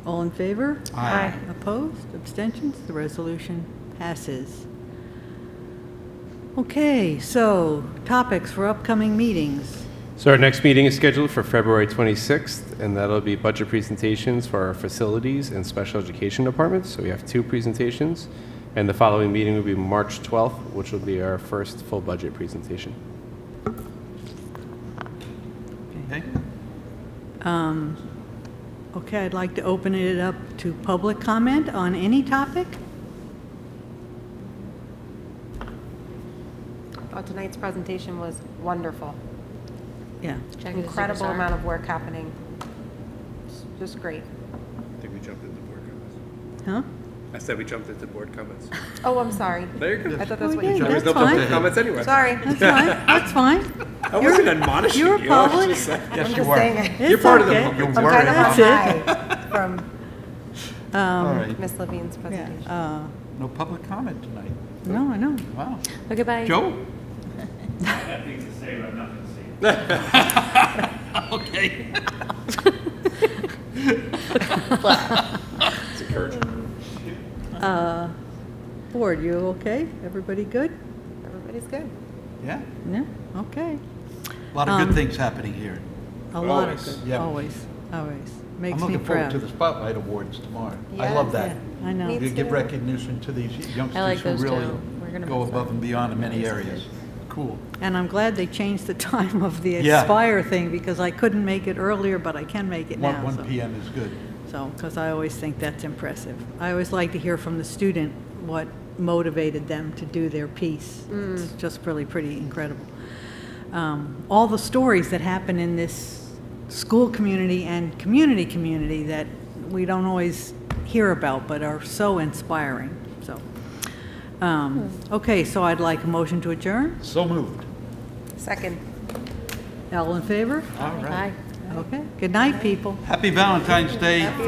All in favor? Aye. Opposed? Abstentions? The resolution passes. Okay, so topics for upcoming meetings. So our next meeting is scheduled for February 26th, and that'll be budget presentations for our facilities and special education departments. So we have 2 presentations, and the following meeting will be March 12th, which will be our first full budget presentation. Okay. Okay, I'd like to open it up to public comment on any topic. Tonight's presentation was wonderful. Yeah. Check the Incredible superstar. amount of work happening. Just great. I think we jumped into board comments. Huh? I said we jumped into board comments. Oh, I'm sorry. There you go. I thought that's what we you did. said. That's fine. comments anyway. Sorry. That's fine. That's fine. I wasn't admonishing You're you. I was public. just saying- Yes, I'm you just were. saying, It's You're part of the okay. public. You're I'm worried kind of on about- high from All right. Miss Levine's Yeah. presentation. No public comment tonight. No, I know. Wow. Okay, bye. Joe? Okay. It's encouraging. Board, you okay? Everybody good? Everybody's good. Yeah. Yeah, okay. A lot of good things happening here. A lot of Always. good, Yeah. always, always. Makes I'm me looking forward proud. to the Spotlight Awards tomorrow. I love that. Yeah, I know. Me You give too. recognition to these I youngsters like who those really too. We're gonna go miss above them. and beyond in many areas. Cool. And I'm glad they changed the time of the Yeah. Aspire thing, because I couldn't make it earlier, but I can make it now. 1 so- p.m. is good. So, because I always think that's impressive. I always like to hear from the student what motivated them to do their piece. It's just really pretty incredible. All the stories that happen in this school community and community that we don't always hear about, but are so inspiring. So, okay, so I'd like a motion to adjourn. So moved. Second. All in favor? All right. Bye. Okay. Good night, people. Happy Valentine's Day for